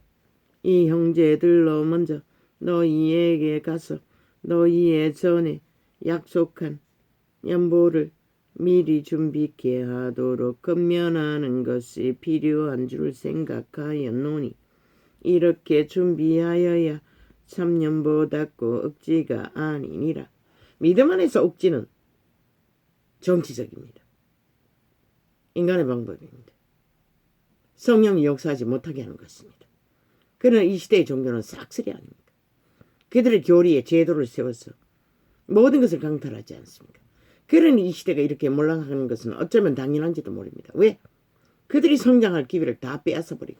이 형제들로 먼저 너희에게 가서 너희의 전에 약속한 연보를 미리 준비케 하도록 건면하는 것이 필요한 줄 생각하였노니 이렇게 준비하여야 참연보답고 억지가 아니니라. 믿음 안에서 억지는 정치적입니다. 인간의 방법입니다. 성령이 역사하지 못하게 하는 것입니다. 그러나 이 시대의 종교는 싹쓸이 아닙니다. 그들의 교리에 제도를 세워서 모든 것을 강탈하지 않습니까? 그러니 이 시대가 이렇게 몰락하는 것은 어쩌면 당연한지도 모릅니다. 왜? 그들이 성장할 기회를 다 빼앗아버리고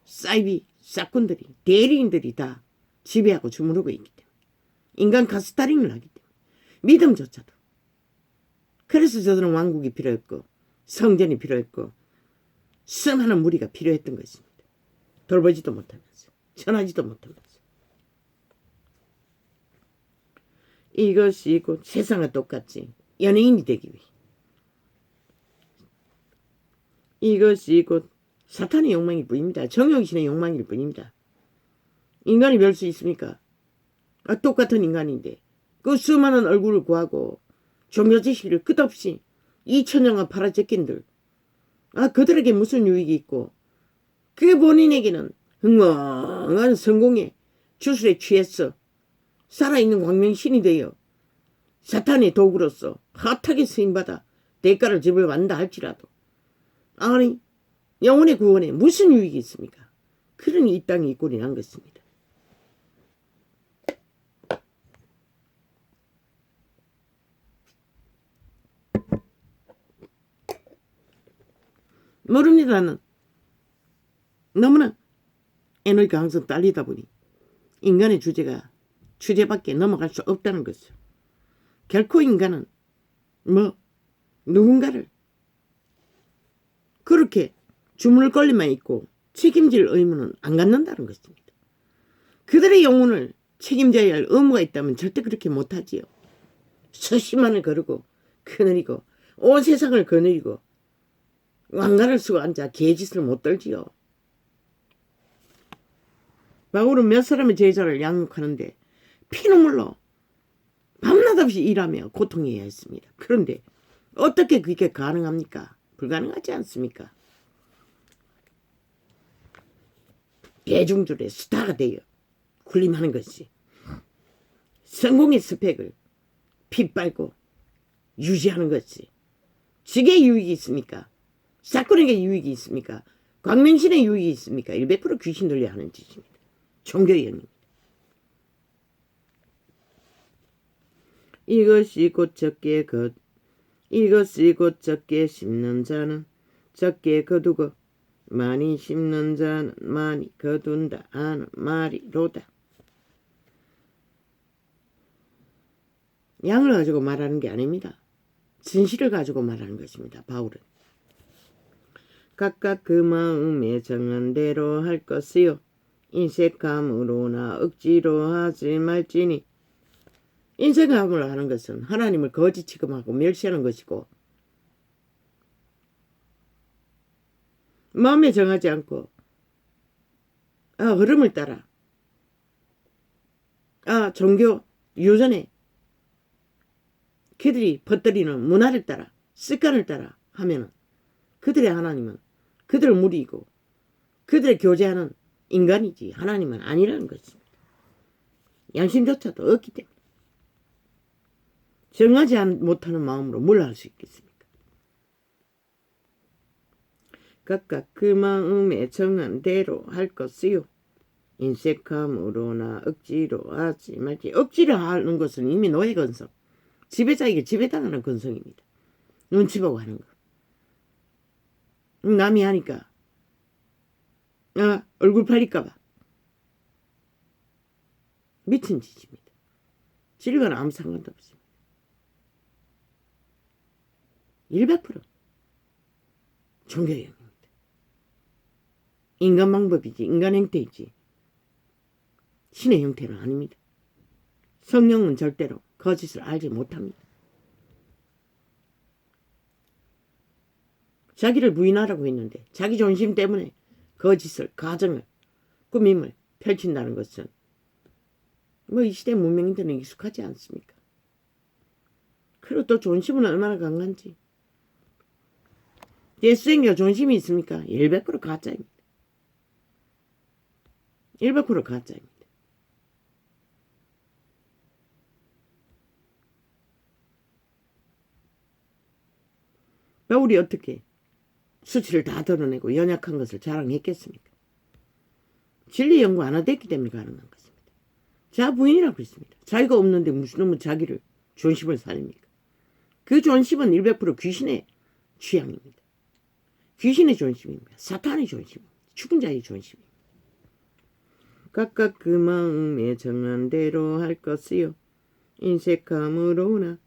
사이비, 싹군들이, 대리인들이 다 지배하고 주무르고 있기 때문에 인간 가스타링을 하기 때문에 믿음조차도. 그래서 저들은 왕국이 필요했고 성전이 필요했고 수많은 무리가 필요했던 것입니다. 돌보지도 못하면서 전하지도 못하면서 이것이 곧 세상과 똑같이 연예인이 되기 위해 이것이 곧 사탄의 욕망일 뿐입니다. 정욕신의 욕망일 뿐입니다. 인간이 별 수 있습니까? 똑같은 인간인데 그 수많은 얼굴을 구하고 종교 지식을 끝없이 2천냥아 팔아제낀들. 그들에게 무슨 유익이 있고 그 본인에게는 흥왕한 성공에 주술에 취했어. 살아있는 광명신이 되어 사탄의 도구로서 핫하게 쓰임받아 대가를 지불 받는다 할지라도 아니 영혼의 구원에 무슨 유익이 있습니까? 그러니 이 땅에 이 꼴이 난 것입니다. 모릅니다. 나는 너무나 에너지가 항상 딸리다 보니 인간의 주제밖에 넘어갈 수 없다는 것이죠. 결코 인간은 누군가를 그렇게 주문을 걸리만 있고 책임질 의무는 안 갖는다는 것입니다. 그들의 영혼을 책임져야 할 의무가 있다면 절대 그렇게 못하지요. 수십만을 거르고 그늘이고 온 세상을 거느리고 왕관을 쓰고 앉아 개짓을 못 떨지요. 바울은 몇 사람의 제자를 양육하는데 피눈물로 밤낮 없이 일하며 고통해야 했습니다. 그런데 어떻게 그게 가능합니까? 불가능하지 않습니까? 대중들의 스타가 되어 군림하는 것이 성공의 스펙을 핏밟고 유지하는 것이 직에 유익이 있습니까? 사건에게 유익이 있습니까? 광명신에 유익이 있습니까? 100% 귀신 들려 하는 짓입니다. 종교의 영입니다. 이것이 곧 적게 심는 자는 적게 거두고 많이 심는 자는 많이 거둔다 하는 말이로다. 양을 가지고 말하는 게 아닙니다. 진실을 가지고 말하는 것입니다. 바울은 각각 그 마음에 정한 대로 할 것이요 인색함으로나 억지로 하지 말지니 인색함을 하는 것은 하나님을 거짓 취급하고 멸시하는 것이고 마음에 정하지 않고 흐름을 따라 종교 유전에 그들이 퍼뜨리는 문화를 따라 습관을 따라 하면은 그들의 하나님은 그들을 무리이고 그들의 교제하는 인간이지 하나님은 아니라는 것입니다. 양심조차도 없기 때문에 정하지 못하는 마음으로 뭘 할 수 있겠습니까? 각각 그 마음에 정한 대로 할 것이요 인색함으로나 억지로 하지 말지. 억지로 하는 것은 이미 노예 건성, 지배자에게 지배당하는 건성입니다. 눈치 보고 하는 거. 남이 하니까 얼굴 팔릴까봐 미친 짓입니다. 진리와는 아무 상관도 없습니다. 100% 종교의 영입니다. 인간 방법이지 인간 행태이지 신의 형태는 아닙니다. 성령은 절대로 거짓을 알지 못합니다. 자기를 부인하라고 했는데 자기 존심 때문에 거짓을 가정을 꾸밈을 펼친다는 것은 이 시대 문명인들은 익숙하지 않습니까? 그리고 또 존심은 얼마나 강한지. 예수님과 존심이 있습니까? 100% 가짜입니다. 100% 가짜입니다. 바울이 어떻게 수치를 다 드러내고 연약한 것을 자랑했겠습니까? 진리 연구 안 하됐기 때문에 가능한 것입니다. 자 부인이라고 했습니다. 자기가 없는데 무슨 놈은 자기를 존심을 살립니까? 그 존심은 100% 귀신의 취향입니다. 귀신의 존심입니다. 사탄의 존심입니다. 죽은 자의 존심입니다. 각각 그 마음에 정한 대로 할 것이요 인색함으로나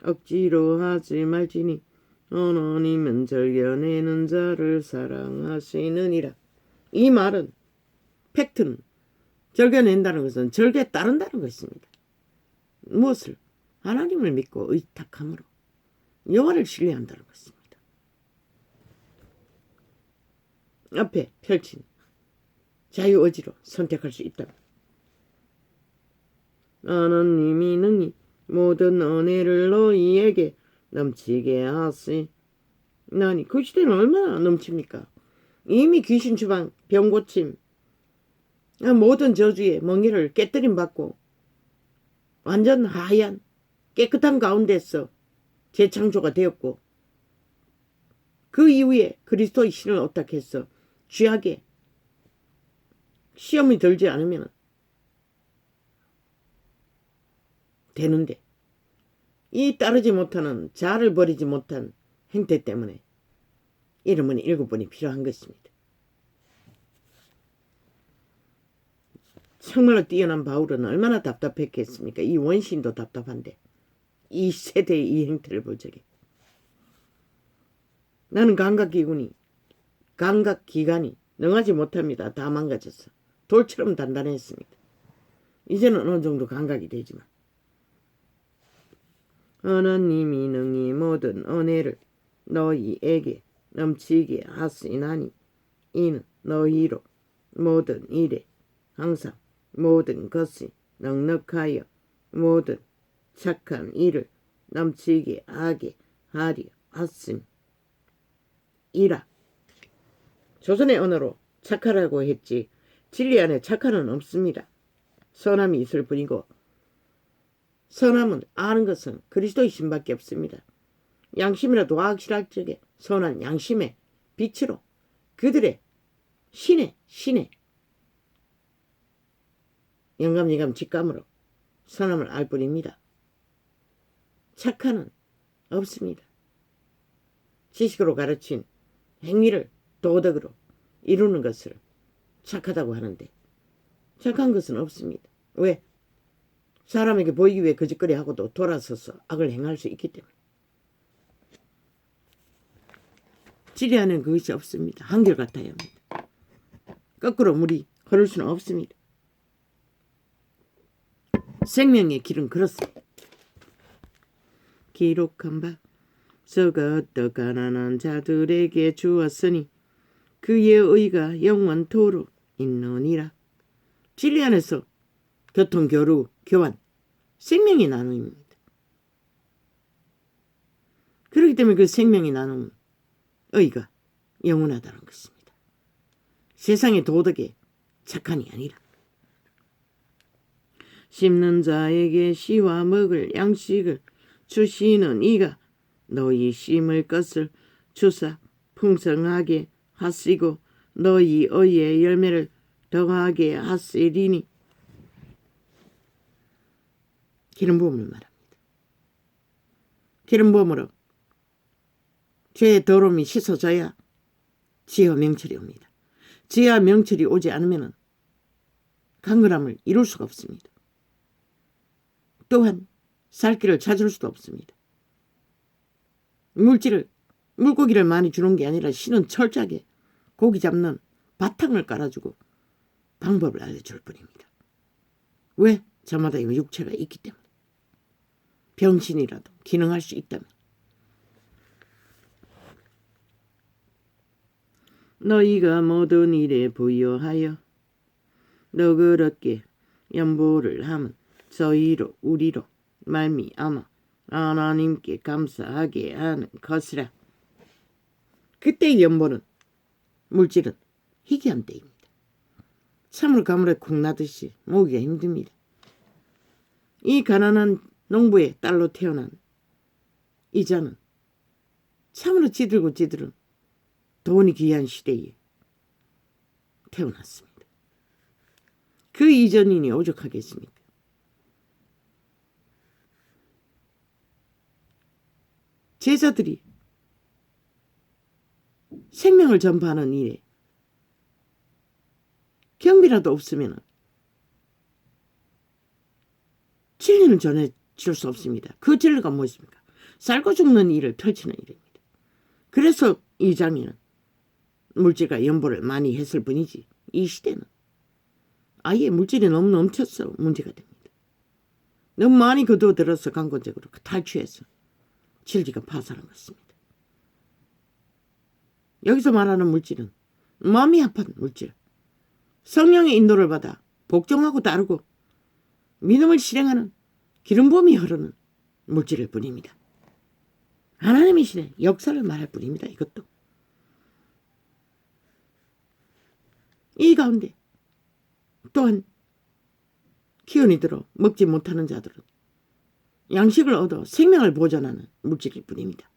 억지로 하지 말지니 하나님은 절겨내는 자를 사랑하시느니라. 이 말은 팩트는 절겨낸다는 것은 절개에 따른다는 것입니다. 무엇을? 하나님을 믿고 의탁함으로 여호와를 신뢰한다는 것입니다. 앞에 펼친 자유의지로 선택할 수 있다. 하나님이 능히 모든 은혜를 너희에게 넘치게 하시. 나니 그 시대는 얼마나 넘칩니까? 이미 귀신 주방, 병고침, 모든 저주의 멍에를 깨뜨림 받고 완전 하얀 깨끗한 가운데서 재창조가 되었고, 그 이후에 그리스도의 신을 어떻게 해서 쥐하게 시험이 들지 않으면 되는데, 이 따르지 못하는 자아를 버리지 못한 행태 때문에 이름은 7번이 필요한 것입니다. 정말로 뛰어난 바울은 얼마나 답답했겠습니까? 이 원신도 답답한데 이 세대의 이 행태를 볼 적에 나는 감각기관이 능하지 못합니다. 다 망가졌어. 돌처럼 단단했습니다. 이제는 어느 정도 감각이 되지만 하나님이 능히 모든 은혜를 너희에게 넘치게 하시나니 이는 너희로 모든 일에 항상 모든 것이 넉넉하여 모든 착한 일을 넘치게 하게 하려 하심이라. 조선의 언어로 착하라고 했지 진리 안에 착한은 없습니다. 선함이 있을 뿐이고, 선함은 아는 것은 그리스도의 신밖에 없습니다. 양심이라도 확실할 적에 선한 양심의 빛으로 그들의 신의 영감 직감으로 선함을 알 뿐입니다. 착한은 없습니다. 지식으로 가르친 행위를 도덕으로 이루는 것을 착하다고 하는데 착한 것은 없습니다. 왜? 사람에게 보이기 위해 거짓거리 하고도 돌아서서 악을 행할 수 있기 때문에. 진리 안에는 그것이 없습니다. 한결같아야 합니다. 거꾸로 물이 흐를 수는 없습니다. 생명의 길은 그렇습니다. 기록한 바 서가 가난한 자들에게 주었으니 그의 의가 영원토록 있느니라. 진리 안에서 교통, 교류, 교환, 생명의 나눔입니다. 그렇기 때문에 그 생명의 나눔, 의가 영원하다는 것입니다. 세상의 도덕에 착한이 아니라 심는 자에게 씨와 먹을 양식을 주시는 이가 너희 심을 것을 주사 풍성하게 하시고 너희 의의 열매를 더하게 하시리니. 기름 부음을 말합니다. 기름 부음으로 죄의 더러움이 씻어져야 지혜와 명철이 옵니다. 지혜와 명철이 오지 않으면 강건함을 이룰 수가 없습니다. 또한 살 길을 찾을 수도 없습니다. 물고기를 많이 주는 게 아니라 신은 철저하게 고기 잡는 바탕을 깔아주고 방법을 알려줄 뿐입니다. 왜? 저마다 육체가 있기 때문에. 병신이라도 기능할 수 있다면. 너희가 모든 일에 부여하여 너그럽게 연보를 하면 저희로 우리로 말미암아 하나님께 감사하게 하는 것이라. 그때의 연보는 물질은 희귀한 때입니다. 참을 가물에 콩 나듯이 모으기가 힘듭니다. 이 가난한 농부의 딸로 태어난 이자는 참으로 찌들은 돈이 귀한 시대에 태어났습니다. 그 이전인이 오죽하겠습니까? 제자들이 생명을 전파하는 일에 경비라도 없으면 진리는 전해줄 수 없습니다. 그 진리가 무엇입니까? 살고 죽는 일을 펼치는 일입니다. 그래서 이 장에는 물질과 연보를 많이 했을 뿐이지 이 시대는 아예 물질이 너무 넘쳐서 문제가 됩니다. 너무 많이 거두어들어서 강권적으로 탈취해서 진리가 파산한 것입니다. 여기서 말하는 물질은 마음이 아픈 물질, 성령의 인도를 받아 복종하고 따르고 믿음을 실행하는 기름 부음이 흐르는 물질일 뿐입니다. 하나님이시네. 역사를 말할 뿐입니다. 이것도. 이 가운데 또한 기운이 들어 먹지 못하는 자들은 양식을 얻어 생명을 보존하는 물질일 뿐입니다.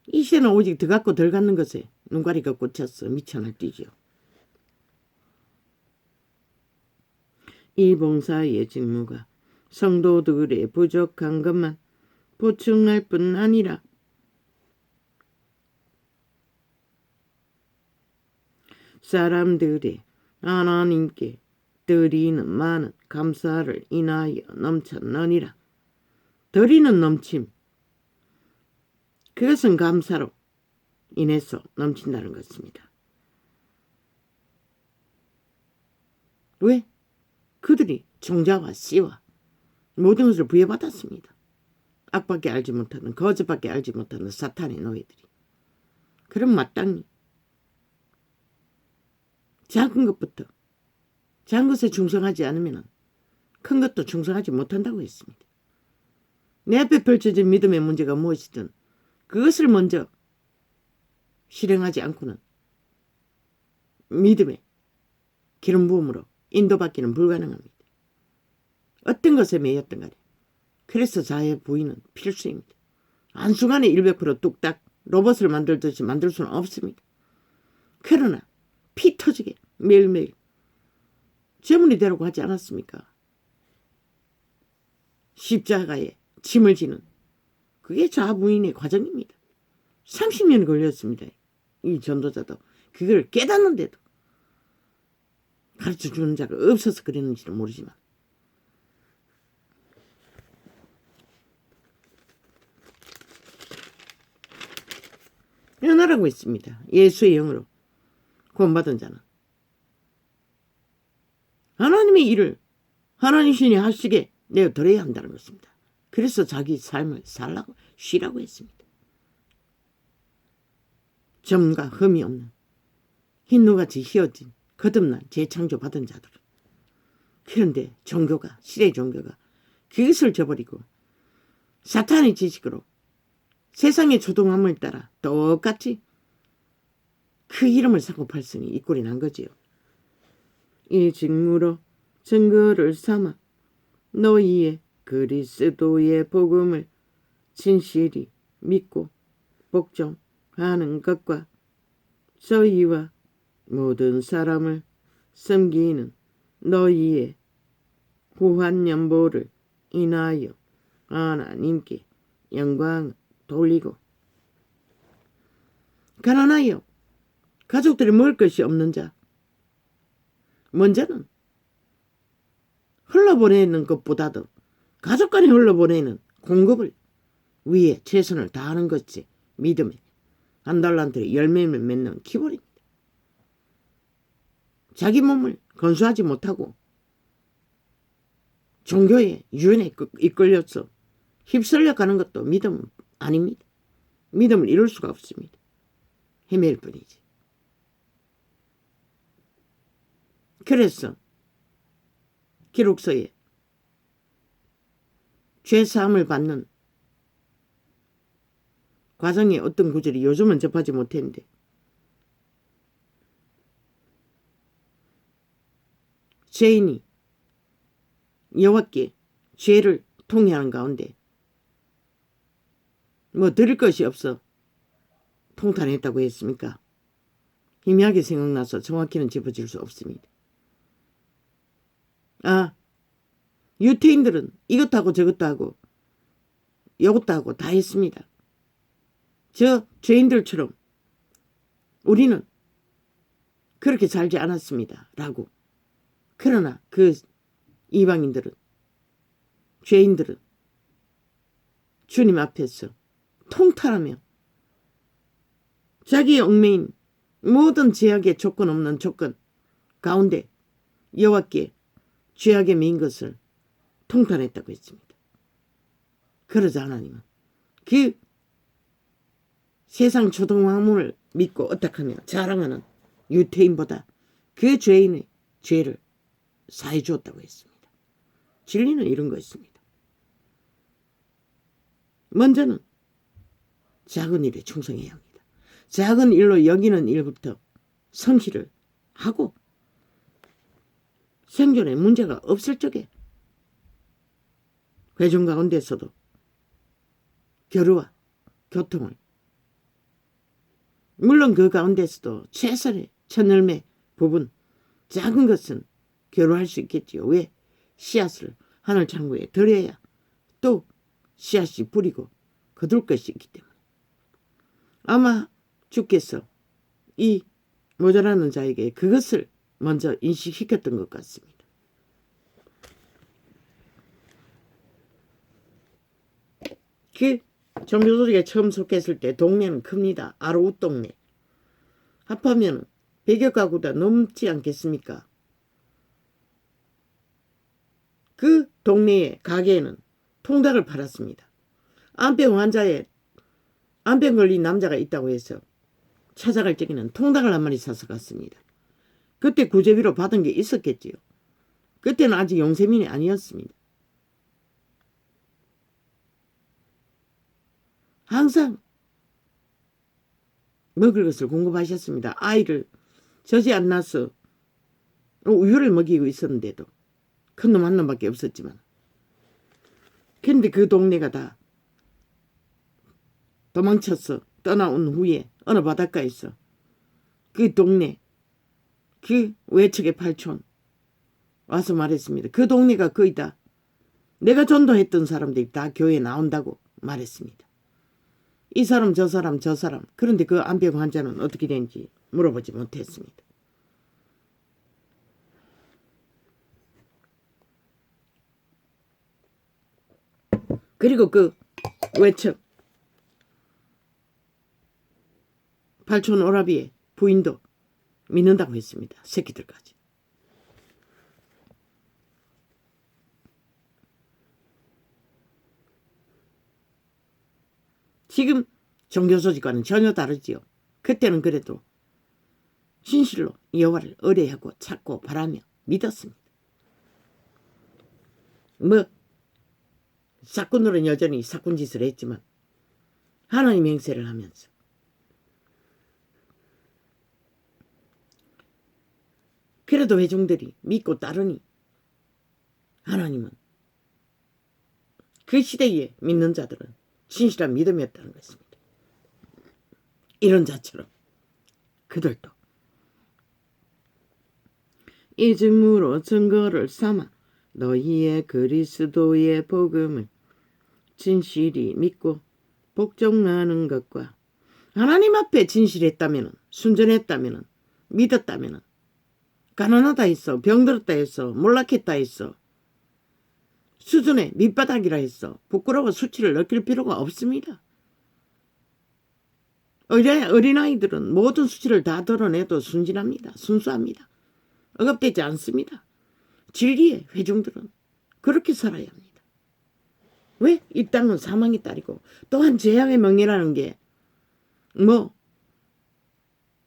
이 시대는 오직 더 갖고 덜 갖는 것에 눈가리가 꽂혀서 미쳐 날뛰지요. 이 봉사의 직무가 성도들의 부족한 것만 보충할 뿐 아니라 사람들의 하나님께 드리는 많은 감사를 인하여 넘쳤느니라. 드리는 넘침, 그것은 감사로 인해서 넘친다는 것입니다. 왜? 그들이 종자와 씨와 모든 것을 부여받았습니다. 악밖에 알지 못하는, 거짓밖에 알지 못하는 사탄의 노예들이. 그럼 마땅히 작은 것부터, 작은 것에 충성하지 않으면 큰 것도 충성하지 못한다고 했습니다. 내 앞에 펼쳐진 믿음의 문제가 무엇이든 그것을 먼저 실행하지 않고는 믿음의 기름 부음으로 인도받기는 불가능합니다. 어떤 것에 매였든 간에. 그래서 자의 부인은 필수입니다. 한순간에 100% 뚝딱 로봇을 만들듯이 만들 수는 없습니다. 그러나 피 터지게 매일매일 제문이 되라고 하지 않았습니까? 십자가에 짐을 지는 그게 자부인의 과정입니다. 30년 걸렸습니다. 이 전도자도 그걸 깨닫는데도 가르쳐주는 자가 없어서 그랬는지는 모르지만 연하라고 했습니다. 예수의 영으로 구원받은 자는 하나님의 일을 하나님 신이 하시게 내어드려야 한다는 것입니다. 그래서 자기 삶을 살라고 쉬라고 했습니다. 점과 흠이 없는 흰노같이 휘어진 거듭난 재창조받은 자들은 그런데 종교가 시대 종교가 그것을 저버리고 사탄의 지식으로 세상의 초동함을 따라 똑같이 그 이름을 사고 팔으니 이 꼴이 난 거지요. 이 직무로 증거를 삼아 너희의 그리스도의 복음을 진실히 믿고 복종하는 것과 저희와 모든 사람을 섬기는 너희의 후한 연보를 인하여 하나님께 영광을 돌리고 가난하여 가족들이 먹을 것이 없는 자 먼저는 흘러보내는 것보다도 가족 간에 흘러보내는 공급을 위해 최선을 다하는 것이 믿음의 한 달란트에 열매를 맺는 기본입니다. 자기 몸을 건수하지 못하고 종교의 유연에 이끌려서 휩쓸려 가는 것도 믿음은 아닙니다. 믿음을 이룰 수가 없습니다. 헤맬 뿐이지. 그래서 기록서에 죄사함을 받는 과정의 어떤 구절이 요즘은 접하지 못했는데 죄인이 여호와께 죄를 통회하는 가운데 뭐 드릴 것이 없어 통탄했다고 했습니까? 희미하게 생각나서 정확히는 짚어질 수 없습니다. 유태인들은 이것도 하고 저것도 하고 이것도 하고 다 했습니다. 저 죄인들처럼 우리는 그렇게 살지 않았습니다. 라고. 그러나 그 이방인들은 죄인들은 주님 앞에서 통탄하며 자기의 얽매인 모든 제약의 조건 없는 조건 가운데 여호와께 죄악에 매인 것을 통탄했다고 했습니다. 그러자 하나님은 그 세상 초등학문을 믿고 어떡하며 자랑하는 유태인보다 그 죄인의 죄를 사해 주었다고 했습니다. 진리는 이런 것입니다. 먼저는 작은 일에 충성해야 합니다. 작은 일로 여기는 일부터 성실을 하고 생존에 문제가 없을 적에 회중 가운데서도 교류와 교통을 물론 그 가운데서도 최선의 천열매 부분 작은 것은 교류할 수 있겠지요. 왜? 씨앗을 하늘 창고에 들여야 또 씨앗이 뿌리고 거둘 것이 있기 때문에 아마 주께서 이 모자라는 자에게 그것을 먼저 인식시켰던 것 같습니다. 그 종교조직에 처음 속했을 때 동네는 큽니다. 아로우 동네. 합하면 100여 가구가 넘지 않겠습니까? 그 동네의 가게에는 통닭을 팔았습니다. 암병 환자에 암병 걸린 남자가 있다고 해서 찾아갈 적에는 통닭을 한 마리 사서 갔습니다. 그때 구제비로 받은 게 있었겠지요. 그때는 아직 용세민이 아니었습니다. 항상 먹을 것을 공급하셨습니다. 아이를 젖이 안 나서 우유를 먹이고 있었는데도 큰 놈 한 놈밖에 없었지만 근데 그 동네가 다 도망쳐서 떠나온 후에 어느 바닷가에서 그 동네 그 외척의 팔촌 와서 말했습니다. 그 동네가 거의 다 내가 전도했던 사람들이 다 교회에 나온다고 말했습니다. 이 사람 저 사람 저 사람 그런데 그 암병 환자는 어떻게 된지 물어보지 못했습니다. 그리고 그 외척 팔촌 오라비의 부인도 믿는다고 했습니다. 새끼들까지. 지금 종교조직과는 전혀 다르지요. 그때는 그래도 진실로 여호와를 의뢰하고 찾고 바라며 믿었습니다. 뭐 사꾼들은 여전히 사꾼 짓을 했지만 하나님 행세를 하면서 그래도 회중들이 믿고 따르니 하나님은 그 시대에 믿는 자들은 진실한 믿음이었다는 것입니다. 이런 자처럼 그들도 이즘으로 증거를 삼아 너희의 그리스도의 복음을 진실이 믿고 복종하는 것과 하나님 앞에 진실했다면 순전했다면 믿었다면 가난하다 했어 병들었다 했어 몰락했다 했어 수준의 밑바닥이라 했어 부끄러워 수치를 느낄 필요가 없습니다. 어린아이들은 모든 수치를 다 드러내도 순진합니다. 순수합니다. 억압되지 않습니다. 진리의 회중들은 그렇게 살아야 합니다. 왜? 이 땅은 사망의 딸이고 또한 재앙의 명예라는 게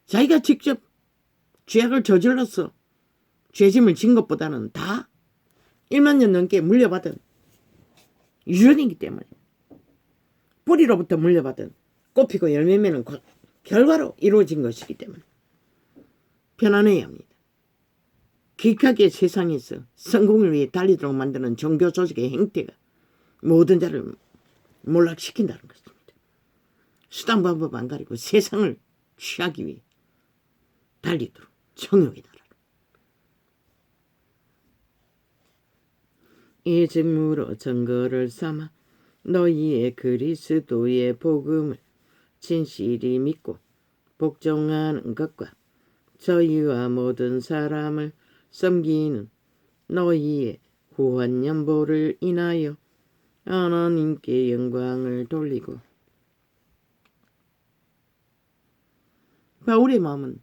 자기가 직접 죄악을 저질러서 죄짐을 진 것보다는 다 1만 년 넘게 물려받은 유전이기 때문에 뿌리로부터 물려받은 꽃피고 열매 맺는 결과로 이루어진 것이기 때문에 편안해야 합니다. 기하게 세상에서 성공을 위해 달리도록 만드는 종교 조직의 행태가 모든 자를 몰락시킨다는 것입니다. 수단 방법 안 가리고 세상을 취하기 위해 달리도록 정욕의 나라로. 이즘으로 증거를 삼아 너희의 그리스도의 복음을 진실이 믿고 복종하는 것과 저희와 모든 사람을 섬기는 너희의 후한 연보를 인하여 하나님께 영광을 돌리고 바울의 마음은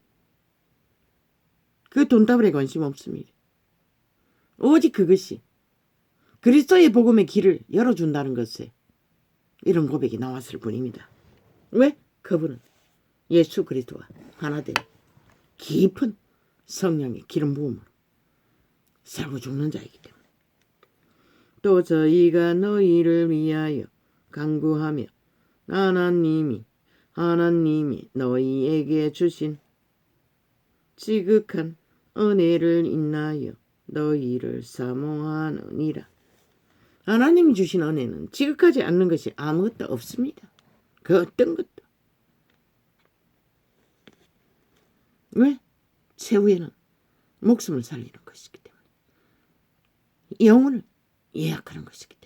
그 돈다발에 관심 없습니다. 오직 그것이 그리스도의 복음의 길을 열어준다는 것에 이런 고백이 나왔을 뿐입니다. 왜? 그분은 예수 그리스도와 하나된 깊은 성령의 기름 부음으로 살고 죽는 자이기 때문에 또 저희가 너희를 위하여 간구하며 하나님이 너희에게 주신 지극한 은혜를 인하여 너희를 사모하느니라. 하나님이 주신 은혜는 지극하지 않는 것이 아무것도 없습니다. 그 어떤 것도. 왜? 최후에는 목숨을 살리는 것이기 때문에. 영혼을 예약하는 것이기 때문에.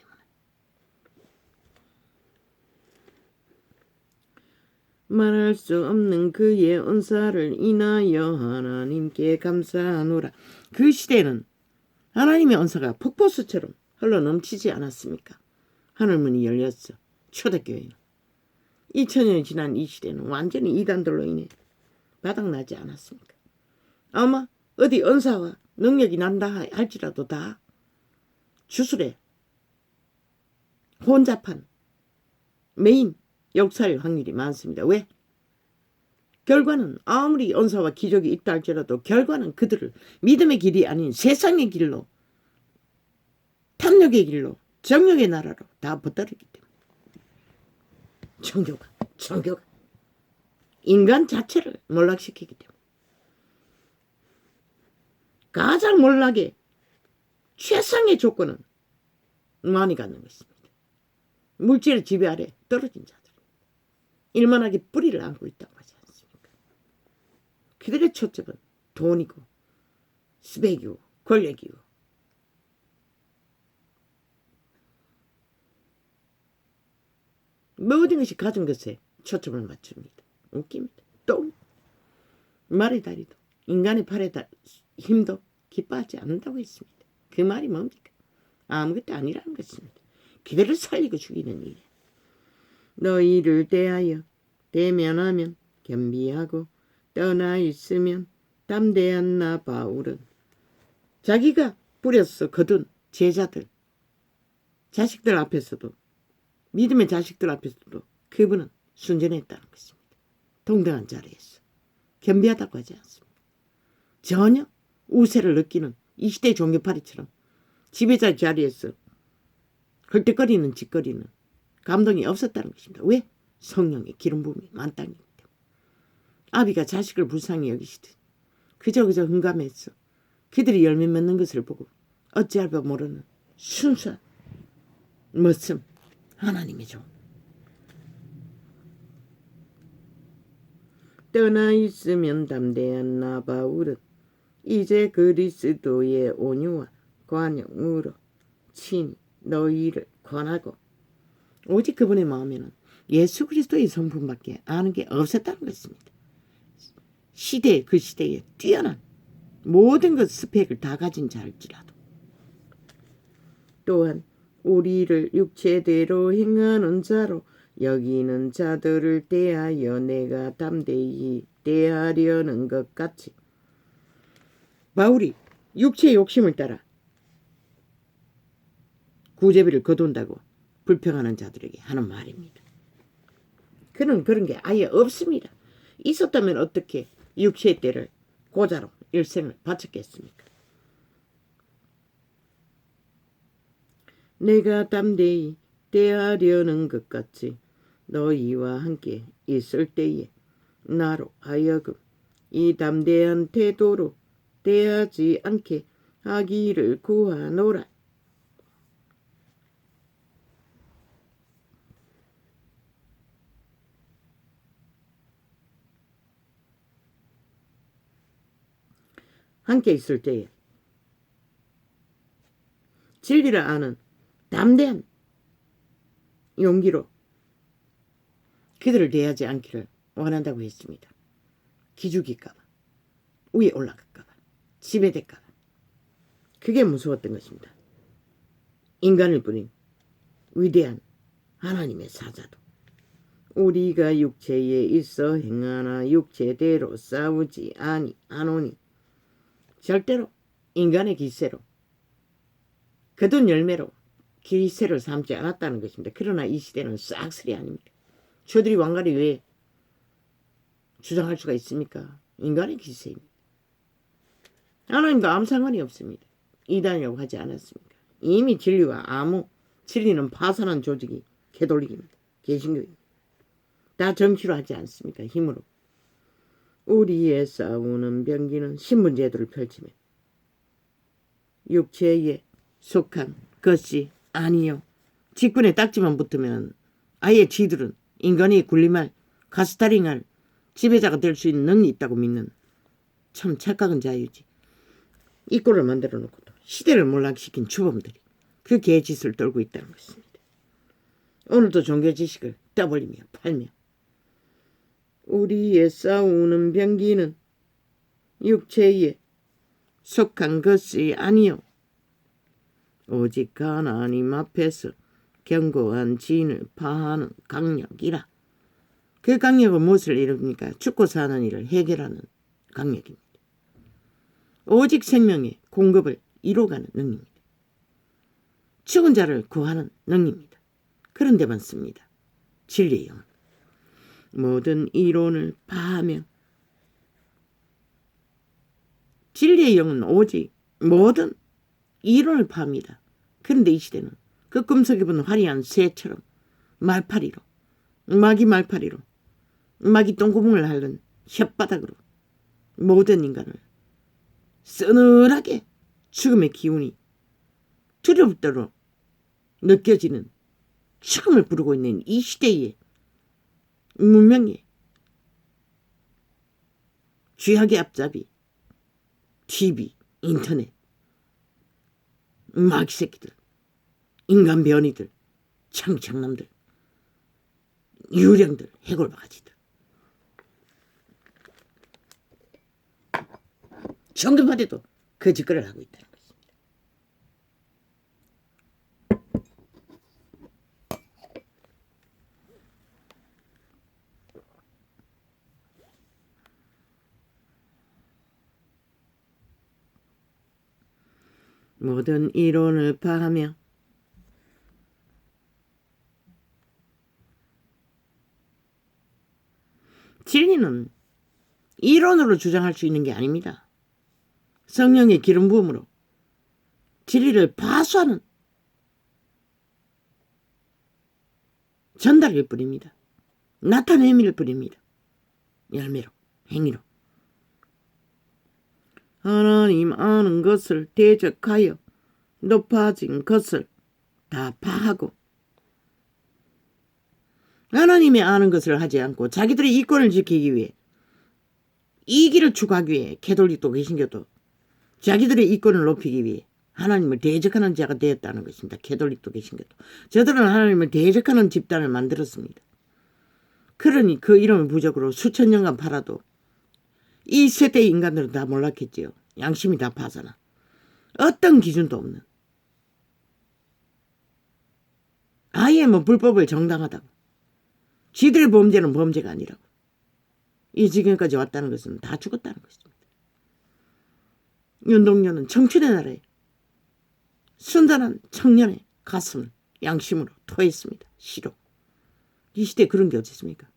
말할 수 없는 그의 은사를 인하여 하나님께 감사하노라. 그 시대는 하나님의 은사가 폭포수처럼 흘러넘치지 않았습니까? 하늘문이 열렸어. 초대교회는. 2000년이 지난 이 시대는 완전히 이단들로 인해 바닥나지 않았습니까? 아마 어디 은사와 능력이 난다 할지라도 다 주술에 혼잡한 메인 역사일 확률이 많습니다. 왜? 결과는 아무리 은사와 기적이 있다 할지라도 결과는 그들을 믿음의 길이 아닌 세상의 길로, 탐욕의 길로, 정욕의 나라로 다 붙들었기 때문에. 종교가 인간 자체를 몰락시키기 때문에. 가장 몰락의 최상의 조건은 많이 갖는 것입니다. 물질의 지배 아래 떨어진 자들. 일만하게 뿌리를 안고 있다고 하지 않습니까? 그들의 초점은 돈이고 스펙이고 권력이고 모든 것이 가진 것에 초점을 맞춥니다. 웃깁니다. 또 말의 다리도 인간의 팔의 힘도 기뻐하지 않는다고 했습니다. 그 말이 뭡니까? 아무것도 아니라는 것입니다. 그들을 살리고 죽이는 일에 너희를 대하여 대면하면 겸비하고 떠나 있으면 담대한 나 바울은 자기가 뿌려서 거둔 제자들, 자식들 앞에서도, 믿음의 자식들 앞에서도 그분은 순전했다는 것입니다. 동등한 자리에서 겸비하다고 하지 않습니다. 전혀 우세를 느끼는 이 시대 종교파리처럼 지배자 자리에서 헐떡거리는 짓거리는 감동이 없었다는 것입니다. 왜? 성령의 기름 부음이 만땅이기 때문에. 아비가 자식을 불쌍히 여기시듯 그저 흥감했어. 그들이 열매 맺는 것을 보고 어찌할 바 모르는 순수한 멋씀 하나님의 종. 떠나 있으면 담대한 나 바울은 이제 그리스도의 온유와 관용으로 친히 너희를 권하고 오직 그분의 마음에는 예수 그리스도의 성품밖에 아는 게 없었다는 것입니다. 그 시대에 뛰어난 모든 것 스펙을 다 가진 자일지라도 또한 우리를 육체대로 행하는 자로 여기는 자들을 대하여 내가 담대히 대하려는 것 같이 바울이 육체의 욕심을 따라 구제비를 거둔다고 불평하는 자들에게 하는 말입니다. 그는 그런 게 아예 없습니다. 있었다면 어떻게 육체의 때를 고자로 일생을 바쳤겠습니까? 내가 담대히 대하려는 것 같이 너희와 함께 있을 때에 나로 하여금 이 담대한 태도로 대하지 않게 하기를 구하노라. 함께 있을 때에 진리를 아는 담대한 용기로 그들을 대하지 않기를 원한다고 했습니다. 기죽일까봐, 위에 올라갈까봐, 지배될까봐. 그게 무서웠던 것입니다. 인간일 뿐인 위대한 하나님의 사자도 우리가 육체에 있어 행하나 육체대로 싸우지 아니하노니 절대로 인간의 기세로 거둔 열매로 기세를 삼지 않았다는 것입니다. 그러나 이 시대는 싹쓸이 아닙니다. 저들이 왕관이 왜 주장할 수가 있습니까? 인간의 기세입니다. 하나님과 아무 상관이 없습니다. 이단이라고 하지 않았습니까? 이미 진리와 진리는 파산한 조직이 개돌리기입니다. 개신교입니다. 다 정치로 하지 않습니까? 힘으로. 우리의 싸우는 병기는 신분제도를 펼치며 육체에 속한 것이 아니요. 직군에 딱지만 붙으면 아예 지들은 인간이 군림할 가스타링할 지배자가 될 수 있는 능력이 있다고 믿는 참 착각은 자유지. 이 꼴을 만들어 놓고도 시대를 몰락시킨 주범들이 그 개짓을 떨고 있다는 것입니다. 오늘도 종교 지식을 떠벌리며 팔며 우리의 싸우는 병기는 육체에 속한 것이 아니요 오직 하나님 앞에서 견고한 진을 파하는 강력이라. 그 강력은 무엇을 이룹니까? 죽고 사는 일을 해결하는 강력입니다. 오직 생명의 공급을 이뤄가는 능력입니다. 죽은 자를 구하는 능력입니다. 그런 데만 씁니다. 진리의 영은 모든 이론을 파하며 진리의 영은 오직 모든 이론을 파합니다. 그런데 이 시대는 그 꿈속에 본 화려한 새처럼 말파리로 마귀 말파리로 마귀 똥구멍을 핥는 혓바닥으로 모든 인간을 서늘하게 죽음의 기운이 두렵도록 느껴지는 죽음을 부르고 있는 이 시대의 문명의 쥐약의 앞잡이 TV, 인터넷, 마귀 새끼들, 인간 변이들, 창창남들, 유령들, 해골바가지들. 정교파대도 그 짓거리를 하고 있다는 것입니다. 모든 이론을 파하며 진리는 이론으로 주장할 수 있는 게 아닙니다. 성령의 기름 부음으로 진리를 파수하는 전달일 뿐입니다. 나타냄일 뿐입니다. 열매로, 행위로. 하나님 아는 것을 대적하여 높아진 것을 다 파하고 하나님이 아는 것을 하지 않고 자기들의 이권을 지키기 위해 이기를 추구하기 위해 캐톨릭도 개신교도 자기들의 이권을 높이기 위해 하나님을 대적하는 자가 되었다는 것입니다. 캐톨릭도 개신교도. 저들은 하나님을 대적하는 집단을 만들었습니다. 그러니 그 이름을 부적으로 수천 년간 팔아도 이 세대의 인간들은 다 몰락했지요. 양심이 다 파잖아. 어떤 기준도 없는. 아예 뭐 불법을 정당하다고. 지들의 범죄는 범죄가 아니라고. 이 지경까지 왔다는 것은 다 죽었다는 것입니다. 윤동녀는 청춘의 나라에 순전한 청년의 가슴을 양심으로 토했습니다. 시로. 이 시대에 그런 게 어디 있습니까?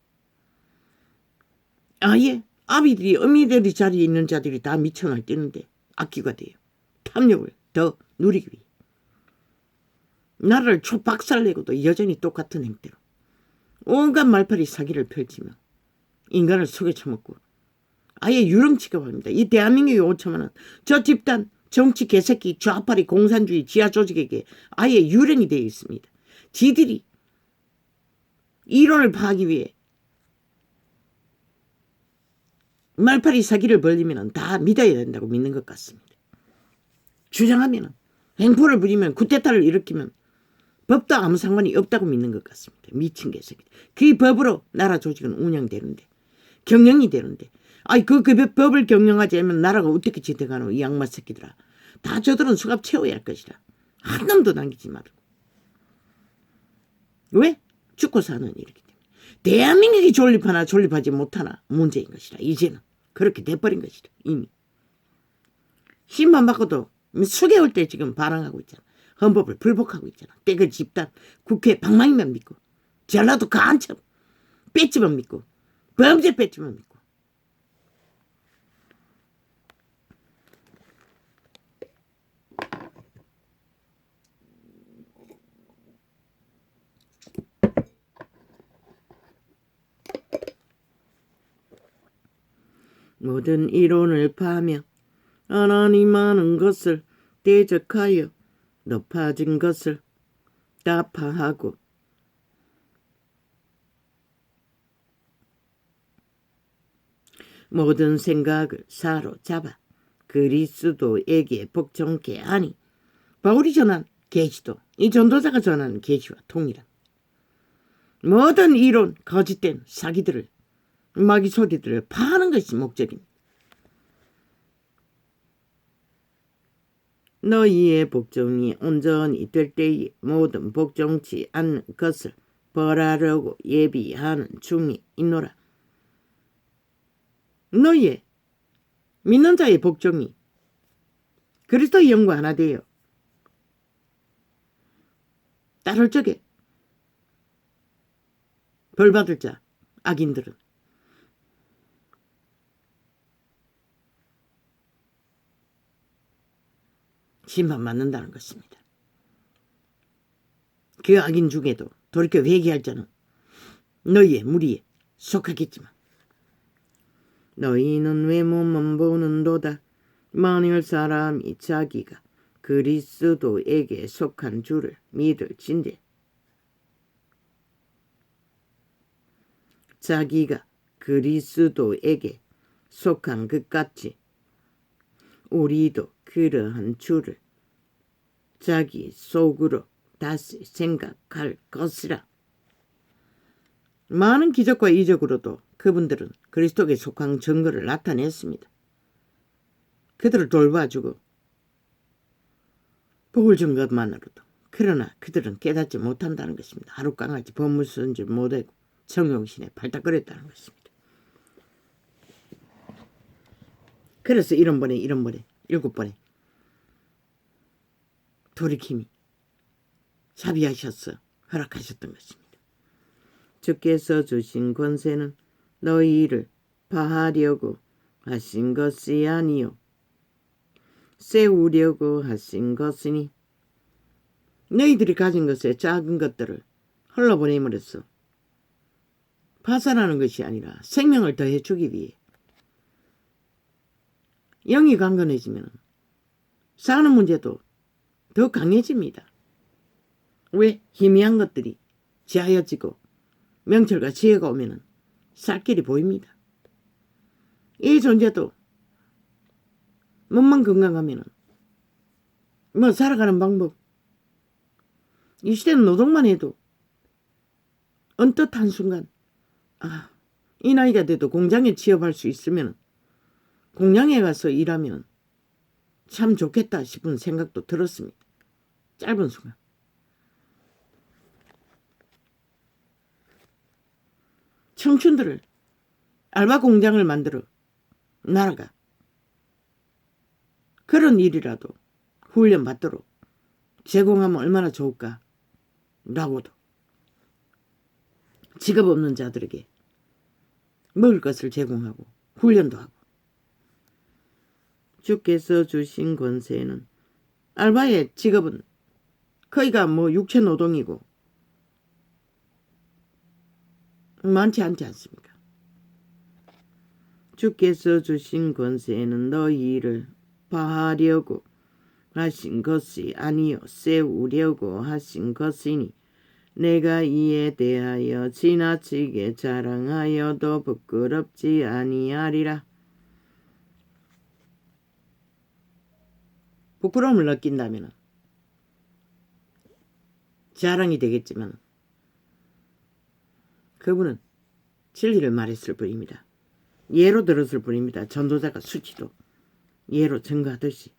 아예 아비들이 어미들이 자리에 있는 자들이 다 미쳐 날뛰는데 악기가 돼요. 탐욕을 더 누리기 위해. 나라를 초박살내고도 여전히 똑같은 행태로 온갖 말팔이 사기를 펼치며 인간을 속에 처먹고 아예 유령 취급합니다. 이 대한민국이 5천만 원. 저 집단 정치 개새끼 좌파리 공산주의 지하 조직에게 아예 유령이 되어 있습니다. 지들이 이론을 파하기 위해 말팔이 사기를 벌리면 다 믿어야 된다고 믿는 것 같습니다. 주장하면 횡포를 부리면 쿠데타를 일으키면 법도 아무 상관이 없다고 믿는 것 같습니다. 미친 개새끼. 그 법으로 나라 조직은 운영되는데 경영이 되는데 그 법을 경영하지 않으면 나라가 어떻게 지탱하노 이 양마 새끼들아. 다 저들은 수갑 채워야 할 것이라. 한 놈도 남기지 말고. 왜? 죽고 사는 일이기 때문에. 대한민국이 존립하나 존립하지 못하나 문제인 것이라. 이제는 그렇게 돼버린 것이라. 이미. 힘만 받고도 수개월 때 지금 반항하고 있잖아. 헌법을 불복하고 있잖아. 떼그 집단 국회 방망이만 믿고 전라도 간첩 배지만 믿고 범죄 배지만 믿고 모든 이론을 파며 하나님 하는 것을 대적하여 높아진 것을 다 파하고 모든 생각을 사로잡아 그리스도에게 복종케 하니 바울이 전한 계시도 이 전도자가 전하는 계시와 동일한 모든 이론 거짓된 사기들을 마귀 소리들을 파하는 것이 목적입니다. 너희의 복종이 온전히 될 때에 모든 복종치 않는 것을 벌하려고 예비하는 중이 있노라. 너희의 믿는 자의 복종이 그리스도의 영과 하나 되어 따를 적에 벌받을 자 악인들은 심판받는다는 것입니다. 그 악인 중에도 돌이켜 회개할 자는 너희의 무리에 속하겠지만 너희는 외모만 보는도다. 만일 사람이 자기가 그리스도에게 속한 줄을 믿을진대 자기가 그리스도에게 속한 것 같이 우리도 그러한 줄을 자기 속으로 다시 생각할 것이라. 많은 기적과 이적으로도 그분들은 그리스도에게 속한 증거를 나타냈습니다. 그들을 돌봐주고 복을 준 것만으로도. 그러나 그들은 깨닫지 못한다는 것입니다. 하룻강같이 법물 쓴 줄 못하고 정욕신에 발닥거렸다는 것입니다. 그래서 이런 번에 7번에 돌이킴이 자비하셔서 허락하셨던 것입니다. 주께서 주신 권세는 너희를 파하려고 하신 것이 아니요 세우려고 하신 것이니 너희들이 가진 것의 작은 것들을 흘러보냄으로써 파산하는 것이 아니라 생명을 더해주기 위해 영이 강건해지면 사는 문제도 더 강해집니다. 왜? 희미한 것들이 지하여지고 명철과 지혜가 오면 살 길이 보입니다. 이 존재도 몸만 건강하면 살아가는 방법 이 시대는 노동만 해도 언뜻 한순간 이 나이가 돼도 공장에 취업할 수 있으면 공장에 가서 일하면 참 좋겠다 싶은 생각도 들었습니다. 짧은 순간. 청춘들을 알바 공장을 만들어 나라가 그런 일이라도 훈련받도록 제공하면 얼마나 좋을까 라고도 직업 없는 자들에게 먹을 것을 제공하고 훈련도 하고 주께서 주신 권세는 알바의 직업은 거의가 육체 노동이고 많지 않지 않습니까? 주께서 주신 권세는 너희를 파하려고 하신 것이 아니요 세우려고 하신 것이니 내가 이에 대하여 지나치게 자랑하여도 부끄럽지 아니하리라. 부끄러움을 느낀다면 자랑이 되겠지만 그분은 진리를 말했을 뿐입니다. 예로 들었을 뿐입니다. 전도자가 수치도 예로 증거하듯이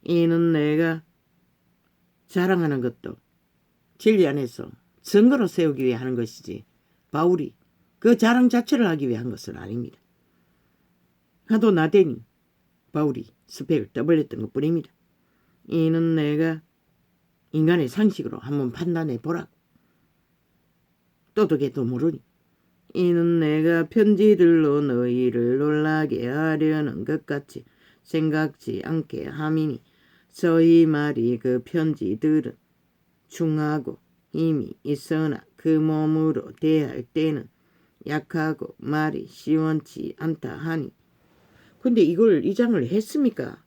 이는 내가 자랑하는 것도 진리 안에서 증거로 세우기 위해 하는 것이지 바울이 그 자랑 자체를 하기 위해 한 것은 아닙니다. 하도 나대니 바울이 스펙을 떠벌렸던 것뿐입니다. 이는 내가 인간의 상식으로 한번 판단해 보라고. 또독해도 모르니 이는 내가 편지들로 너희를 놀라게 하려는 것 같이 생각지 않게 함이니 저희 말이 그 편지들은 중하고 힘이 있으나 그 몸으로 대할 때는 약하고 말이 시원치 않다 하니 근데 이 장을 했습니까?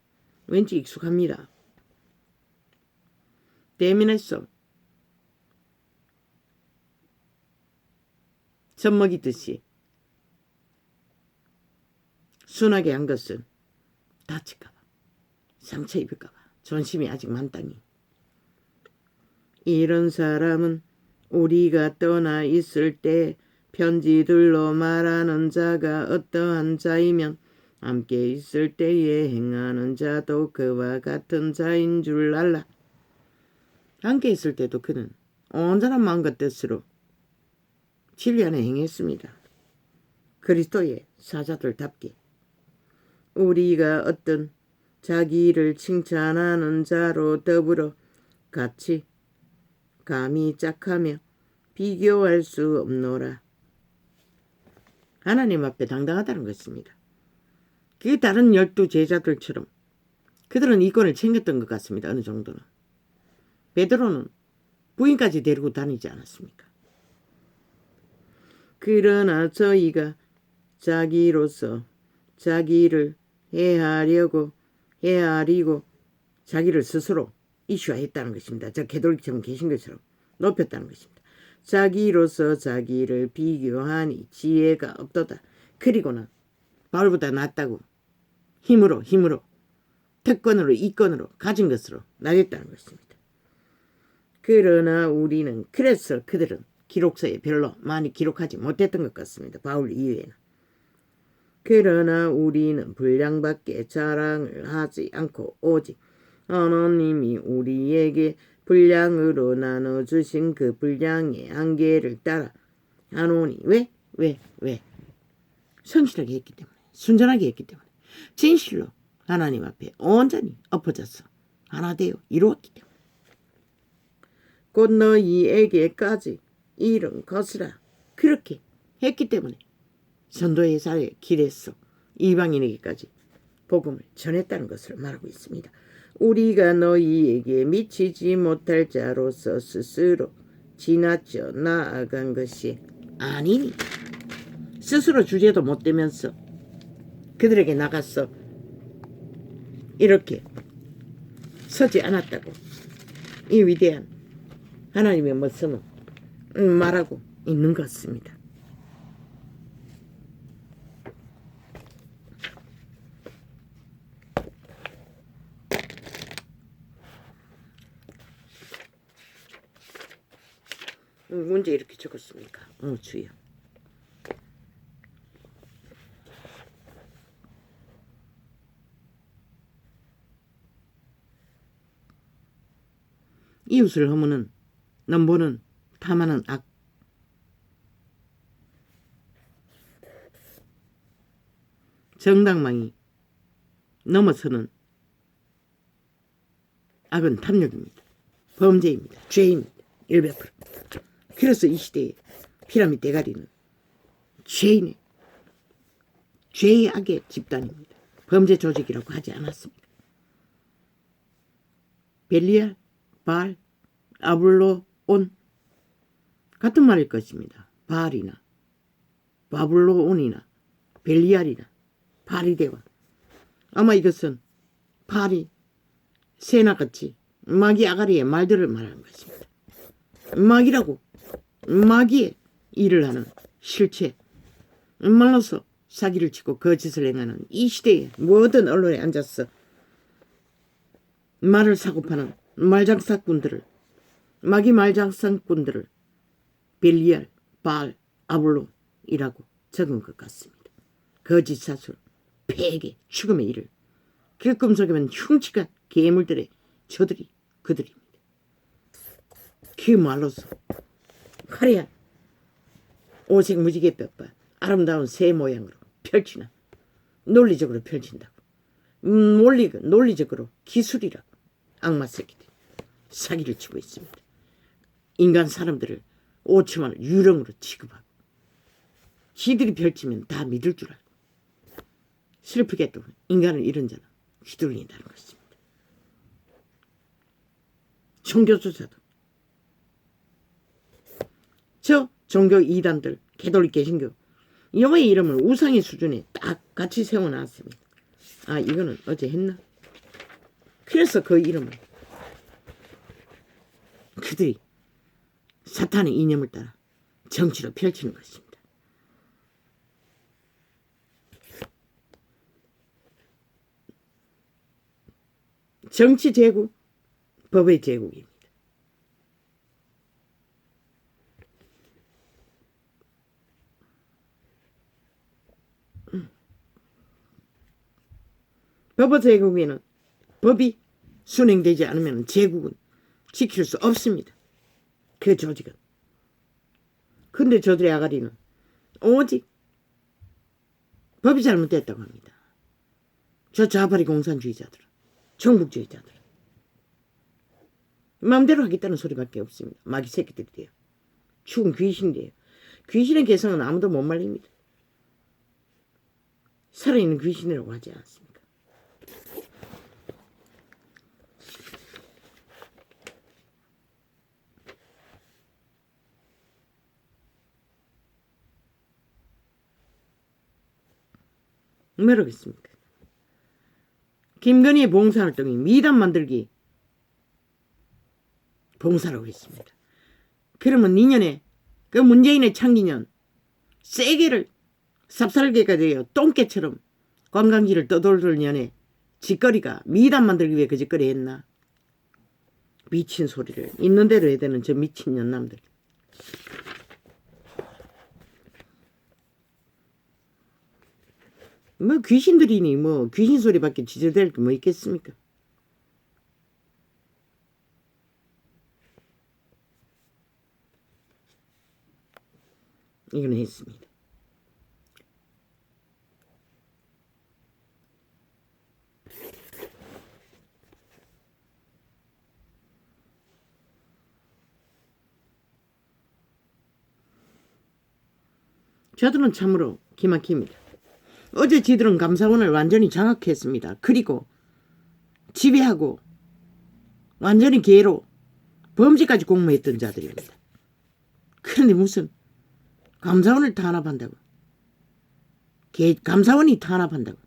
왠지 익숙합니다. 대민했어. 젖먹이듯이 순하게 한 것은 다칠까봐, 상처 입을까봐 존심이 아직 만땅이. 이런 사람은 우리가 떠나 있을 때 편지들로 말하는 자가 어떠한 자이면 함께 있을 때에 행하는 자도 그와 같은 자인 줄 알라. 함께 있을 때도 그는 온전한 마음과 뜻으로 진리 안에 행했습니다. 그리스도의 사자들답게. 우리가 어떤 자기를 칭찬하는 자로 더불어 같이 감히 짝하며 비교할 수 없노라. 하나님 앞에 당당하다는 것입니다. 그 다른 12제자들처럼 그들은 이권을 챙겼던 것 같습니다. 어느 정도는. 베드로는 부인까지 데리고 다니지 않았습니까? 그러나 저희가 자기로서 자기를 헤아리고 자기를 스스로 이슈화했다는 것입니다. 저 개돌처럼 계신 것처럼 높였다는 것입니다. 자기로서 자기를 비교하니 지혜가 없도다. 그리고는 바울보다 낫다고 힘으로 특권으로 이권으로 가진 것으로 나댔다는 것입니다. 그러나 우리는 그래서 그들은 기록서에 별로 많이 기록하지 못했던 것 같습니다. 바울 이외에는. 그러나 우리는 분량밖에 자랑을 하지 않고 오직 하나님이 우리에게 분량으로 나눠주신 그 분량의 한계를 따라 하노니. 왜? 성실하게 했기 때문에, 순전하게 했기 때문에, 진실로 하나님 앞에 온전히 엎어져서 하나 되어 이루었기 때문에. 곧 너희에게까지 이른 것이라. 그렇게 했기 때문에 전도의 자리에 길에서 이방인에게까지 복음을 전했다는 것을 말하고 있습니다. 우리가 너희에게 미치지 못할 자로서 스스로 지나쳐 나아간 것이 아니니. 스스로 주제도 못 되면서 그들에게 나가서 이렇게 서지 않았다고 이 위대한 하나님의 말씀을 말하고 있는 것 같습니다. 문제 이렇게 적었습니까? 주여. 이웃을 허무는 넘보는 탐하는 악. 정당망이 넘어서는 악은 탐욕입니다. 범죄입니다. 죄입니다. 100%. 그래서 이 시대에 피라미드 대가리는 죄의 악의 집단입니다. 범죄 조직이라고 하지 않았습니다. 벨리알, 바알, 아블로온 같은 말일 것입니다. 바알이나 바블로온이나 벨리알이나 바리대와. 아마 이것은 바알이 새나같이 마귀 아가리의 말들을 말하는 것입니다. 마귀의 일을 하는 실체, 말로서 사기를 치고 거짓을 행하는 이 시대에 모든 언론에 앉아서 말을 사고 파는 말장사꾼들을, 마귀 말장사꾼들을 벨리알, 바알, 아볼론이라고 적은 것 같습니다. 거짓 사술, 폐계, 죽음의 일을 그 꿈속에만 흉측한 괴물들의 저들이 그들입니다. 그 말로서 화려한 오색 무지개 뼈바 아름다운 새 모양으로 펼치나 논리적으로 펼친다고. 논리적으로 기술이라고 악마 새끼들 사기를 치고 있습니다. 인간 사람들을 오천만을 유령으로 취급하고 지들이 펼치면 다 믿을 줄 알고 슬프게도 인간을 잃은 자는 휘둘린다는 것입니다. 종교조사도 저 종교 이단들 개돌릭 개신교 여호와의 이름을 우상의 수준에 딱 같이 세워놨습니다. 아, 이거는 어제 했나? 그래서 그 이름을 그들이 사탄의 이념을 따라 정치로 펼치는 것입니다. 정치 제국, 법의 제국입니다. 법의 제국에는 법이 순행되지 않으면 제국은 지킬 수 없습니다. 그 조직은. 근데 저들의 아가리는 오직 법이 잘못됐다고 합니다. 저 좌파리 공산주의자들은, 정복주의자들은 마음대로 하겠다는 소리밖에 없습니다. 마귀 새끼들이 돼요. 죽은 귀신이에요. 귀신의 개성은 아무도 못 말립니다. 살아있는 귀신이라고 하지 않습니까? 뭐라겠습니까? 김건희의 봉사활동이 미담 만들기 봉사라고 했습니다. 그러면 니년에 그 문재인의 창기년 세게를 삽살개가 되어 똥개처럼 관광지를 떠돌던 년에 짓거리가 미담 만들기 위해 그 짓거리 했나? 미친 소리를 있는 대로 해야 되는 저 미친 년남들. 뭐 귀신들이니 뭐 귀신 소리밖에 지저댈 게 뭐 있겠습니까? 이거는 했습니다. 저들은 참으로 기막힙니다. 어제 지들은 감사원을 완전히 장악했습니다. 그리고 지배하고 완전히 개로 범죄까지 공모했던 자들입니다. 그런데 무슨 감사원을 탄압한다고, 감사원이 탄압한다고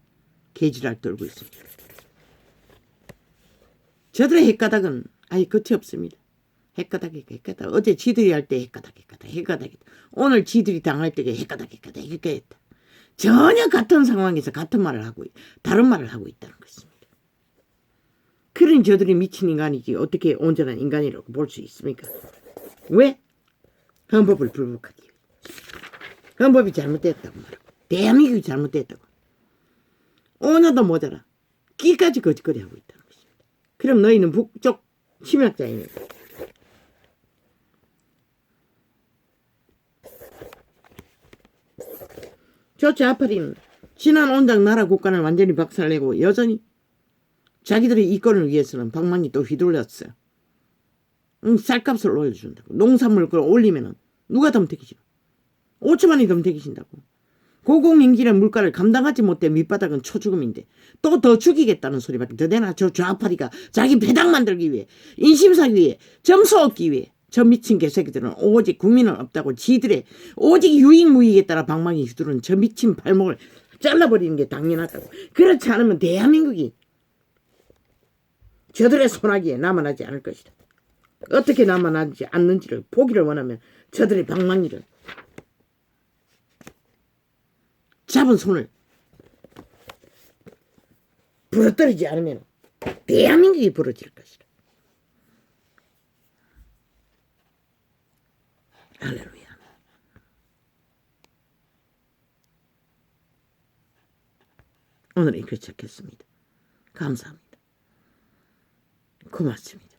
개지랄 떨고 있습니다. 저들의 핵가닥은 아예 끝이 없습니다. 핵가닥. 어제 지들이 할 때 핵가닥. 오늘 지들이 당할 때 핵가닥. 이렇게 했다. 전혀 같은 상황에서 같은 말을 하고 다른 말을 하고 있다는 것입니다. 그러니 저들이 미친 인간이지 어떻게 온전한 인간이라고 볼 수 있습니까? 왜? 헌법을 불복하기 위해. 헌법이 잘못됐다고 말하고 대한민국이 잘못됐다고 5년도 모자라 끼까지 거짓거리 하고 있다는 것입니다. 그럼 너희는 북쪽 침략자입니다. 저 좌파리는 지난 온당 나라 국가를 완전히 박살내고 여전히 자기들의 이권을 위해서는 방망이 또 휘둘렸어요. 쌀값을 올려준다고. 농산물을 올리면은 누가 덤태기죠? 5천만이 덤태기신다고. 고공행진의 물가를 감당하지 못해 밑바닥은 초죽음인데 또 더 죽이겠다는 소리밖에 더 되나? 저 좌파리가 자기 배당 만들기 위해, 인심 사기 위해, 점수 얻기 위해 저 미친 개새끼들은 오직 국민은 없다고 지들의 오직 유익무익에 따라 방망이 휘두르는 저 미친 발목을 잘라버리는 게 당연하다고. 그렇지 않으면 대한민국이 저들의 손아귀에 남아나지 않을 것이다. 어떻게 남아나지 않는지를 보기를 원하면 저들의 방망이를 잡은 손을 부러뜨리지 않으면 대한민국이 부러질 것이다. 할렐루야. 오늘은 이렇게 시작했습니다. 감사합니다. 고맙습니다.